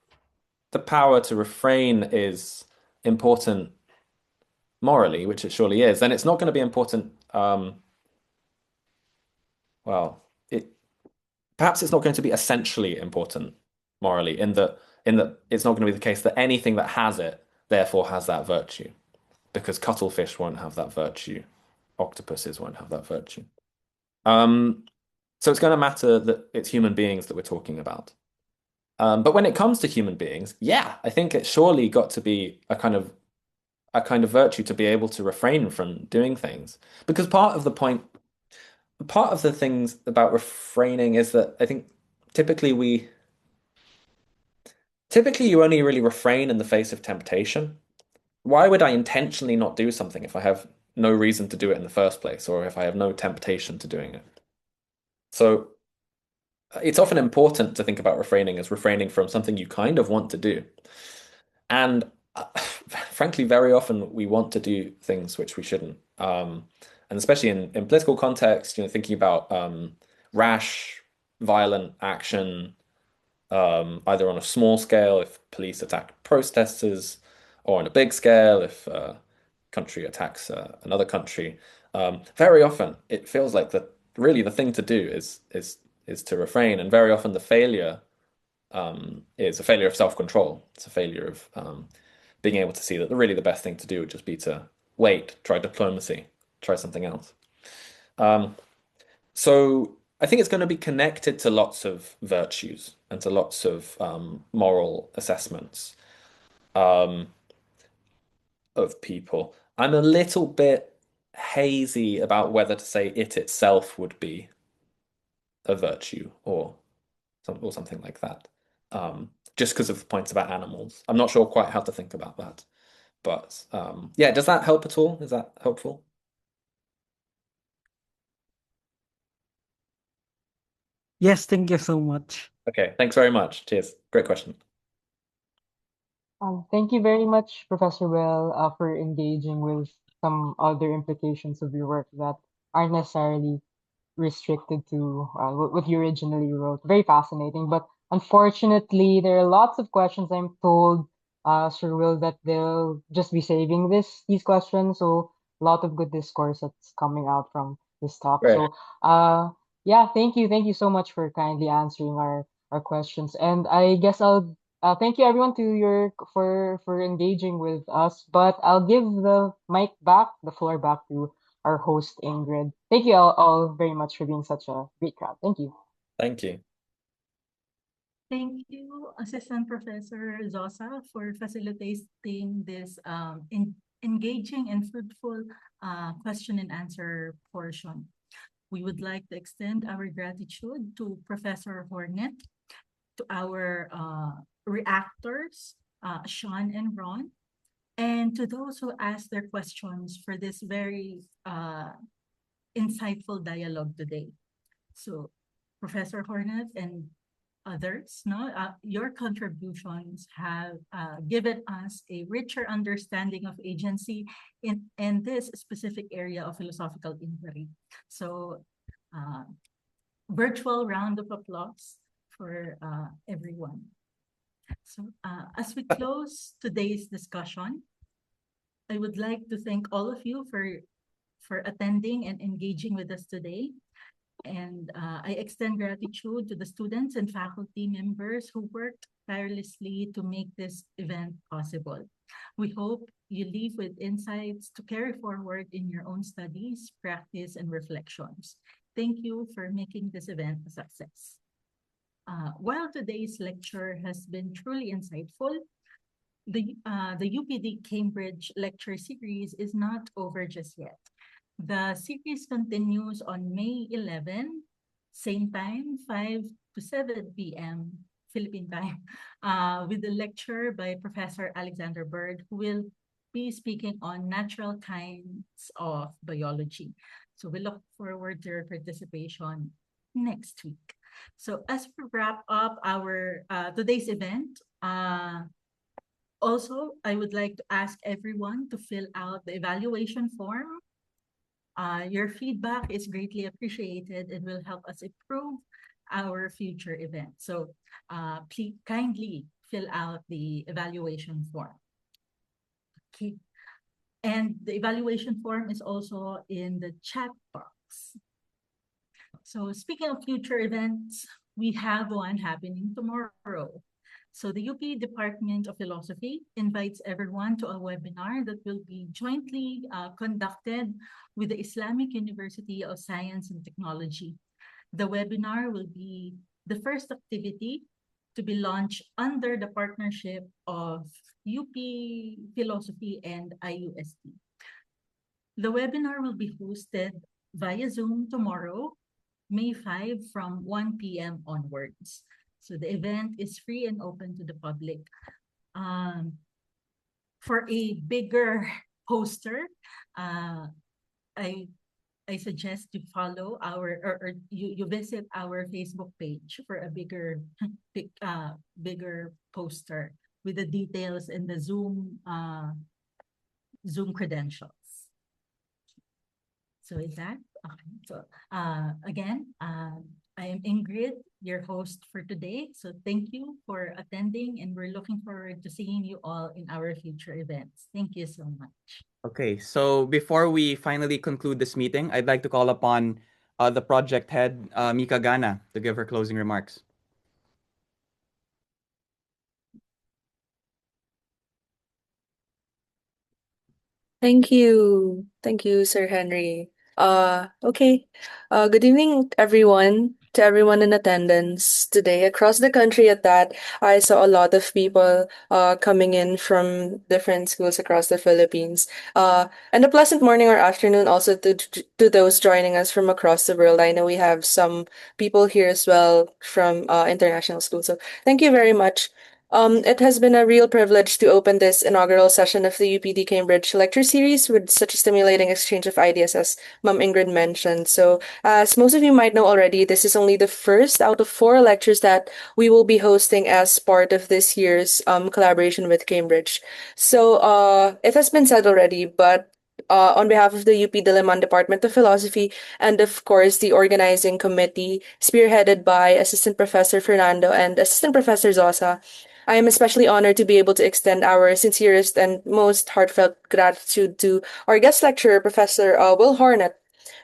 the power to refrain is important morally, which it surely is, then it's not going to be important. Well, perhaps it's not going to be essentially important morally, in that it's not going to be the case that anything that has it therefore has that virtue, because cuttlefish won't have that virtue, octopuses won't have that virtue. So it's going to matter that it's human beings that we're talking about. But when it comes to human beings, yeah, I think it's surely got to be a kind of virtue to be able to refrain from doing things. Because part of the things about refraining is that I think typically you only really refrain in the face of temptation. Why would I intentionally not do something if I have no reason to do it in the first place, or if I have no temptation to doing it? So it's often important to think about refraining as refraining from something you kind of want to do. And frankly, very often we want to do things which we shouldn't. And especially in political context, thinking about rash, violent action, either on a small scale if police attack protesters, or on a big scale if a country attacks another country. Very often it feels like that really the thing to do is to refrain, and very often the failure is a failure of self-control. It's a failure of being able to see that really the best thing to do would just be to wait, try diplomacy, try something else. So I think it's going to be connected to lots of virtues and to lots of moral assessments of people. I'm a little bit hazy about whether to say it itself would be a virtue or something like that. Just because of the points about animals. I'm not sure quite how to think about that. But yeah, does that help at all? Is that helpful? Yes, thank you so much. Okay, thanks very much. Cheers. Great question. Thank you very much, Professor Will, for engaging with some other implications of your work that aren't necessarily restricted to what you originally wrote. Very fascinating, but unfortunately, there are lots of questions. I'm told, Sir Will, that they'll just be saving these questions. So a lot of good discourse that's coming out from this talk. Great. So, yeah, thank you so much for kindly answering our questions. And I guess I'll thank you everyone for engaging with us. But I'll give the floor back to our host, Ingrid. Thank you all very much for being such a great crowd. Thank you. Thank you. Thank you, Assistant Professor Zosa, for facilitating this engaging and fruitful question and answer portion. We would like to extend our gratitude to Professor Hornett, to our reactors, Sean and Ron, and to those who asked their questions for this very insightful dialogue today. So, Professor Hornett and others, your contributions have given us a richer understanding of agency in this specific area of philosophical inquiry. So, virtual round of applause for everyone. So, as we close today's discussion, I would like to thank all of you for attending and engaging with us today. And I extend gratitude to the students and faculty members who worked tirelessly to make this event possible. We hope you leave with insights to carry forward in your own studies, practice, and reflections. Thank you for making this event a success. While today's lecture has been truly insightful, the UPD-Cambridge Lecture Series is not over just yet. The series continues on May 11, same time, 5 to 7 p.m. Philippine time, with a lecture by Professor Alexander Bird, who will be speaking on natural kinds of biology. So we look forward to your participation next week. So as we wrap up our today's event, also, I would like to ask everyone to fill out the evaluation form. Your feedback is greatly appreciated and will help us improve our future events. So please kindly fill out the evaluation form. Okay. And the evaluation form is also in the chat box. So speaking of future events, we have one happening tomorrow. So the UP Department of Philosophy invites everyone to a webinar that will be jointly conducted with the Islamic University of Science and Technology. The webinar will be the first activity to be launched under the partnership of UP Philosophy and IUST. The webinar will be hosted via Zoom tomorrow, May 5 from 1 p.m. onwards. So the event is free and open to the public. For a bigger poster, I suggest you follow our or you visit our Facebook page for a bigger poster with the details and the Zoom credentials. So is that okay? So again, I am Ingrid, your host for today. So thank you for attending, and we're looking forward to seeing you all in our future events. Thank you so much. Okay, so before we finally conclude this meeting, I'd like to call upon the project head, Mika Gana, to give her closing remarks. Thank you. Thank you, Sir Henry. Okay. Good evening, everyone. To everyone in attendance today across the country at that, I saw a lot of people coming in from different schools across the Philippines. And a pleasant morning or afternoon also to those joining us from across the world. I know we have some people here as well from international schools. So thank you very much. It has been a real privilege to open this inaugural session of the UPD-Cambridge Lecture Series with such a stimulating exchange of ideas as Ma'am Ingrid mentioned. So, as most of you might know already, this is only the first out of 4 lectures that we will be hosting as part of this year's collaboration with Cambridge. So, it has been said already, but on behalf of the UP Diliman Department of Philosophy and, of course, the organizing committee spearheaded by Assistant Professor Fernando and Assistant Professor Zosa, I am especially honored to be able to extend our sincerest and most heartfelt gratitude to our guest lecturer, Professor Will Hornett.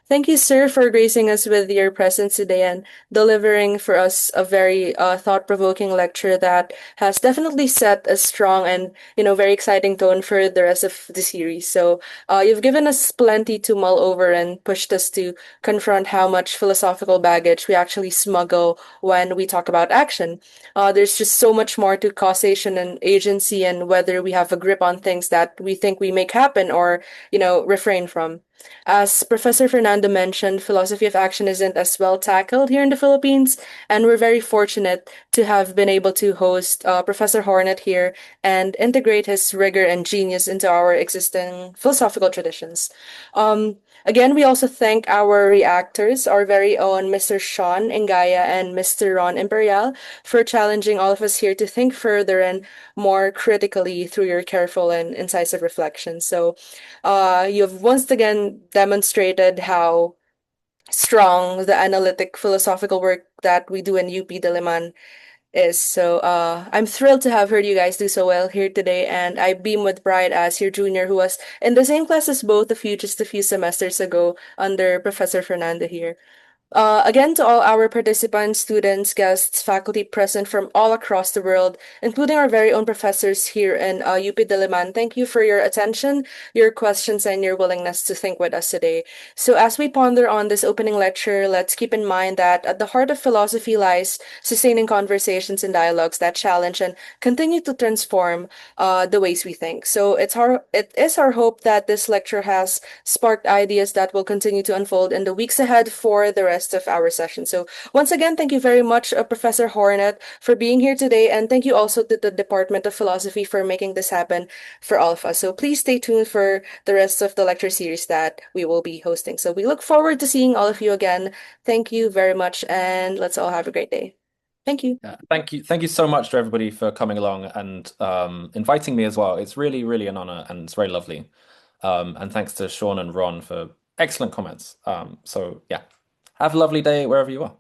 Thank you, sir, for gracing us with your presence today and delivering for us a very thought-provoking lecture that has definitely set a strong and very exciting tone for the rest of the series. So you've given us plenty to mull over and pushed us to confront how much philosophical baggage we actually smuggle when we talk about action. There's just so much more to causation and agency and whether we have a grip on things that we think we make happen or refrain from. As Professor Fernando mentioned, philosophy of action isn't as well tackled here in the Philippines, and we're very fortunate to have been able to host Professor Hornett here and integrate his rigor and genius into our existing philosophical traditions. Again, we also thank our reactors, our very own Mr. Sean Ingalla and Mr. Ron Imperial, for challenging all of us here to think further and more critically through your careful and incisive reflections. So, you've once again demonstrated how strong the analytic philosophical work that we do in UP Diliman is. So I'm thrilled to have heard you guys do so well here today, and I beam with pride as your junior who was in the same class as both of you just a few semesters ago under Professor Fernando here. Again, to all our participants, students, guests, faculty present from all across the world, including our very own professors here in UP Diliman, thank you for your attention, your questions, and your willingness to think with us today. So as we ponder on this opening lecture, let's keep in mind that at the heart of philosophy lies sustaining conversations and dialogues that challenge and continue to transform the ways we think. So it is our hope that this lecture has sparked ideas that will continue to unfold in the weeks ahead for the rest rest of our session. So once again, thank you very much, Professor Hornett, for being here today. And thank you also to the Department of Philosophy for making this happen for all of us. So please stay tuned for the rest of the lecture series that we will be hosting. So we look forward to seeing all of you again. Thank you very much, and let's all have a great day. Thank you. Yeah, thank you so much to everybody for coming along and inviting me as well. It's really, really an honor, and it's very lovely. And thanks to Sean and Ron for excellent comments. So yeah, have a lovely day wherever you are.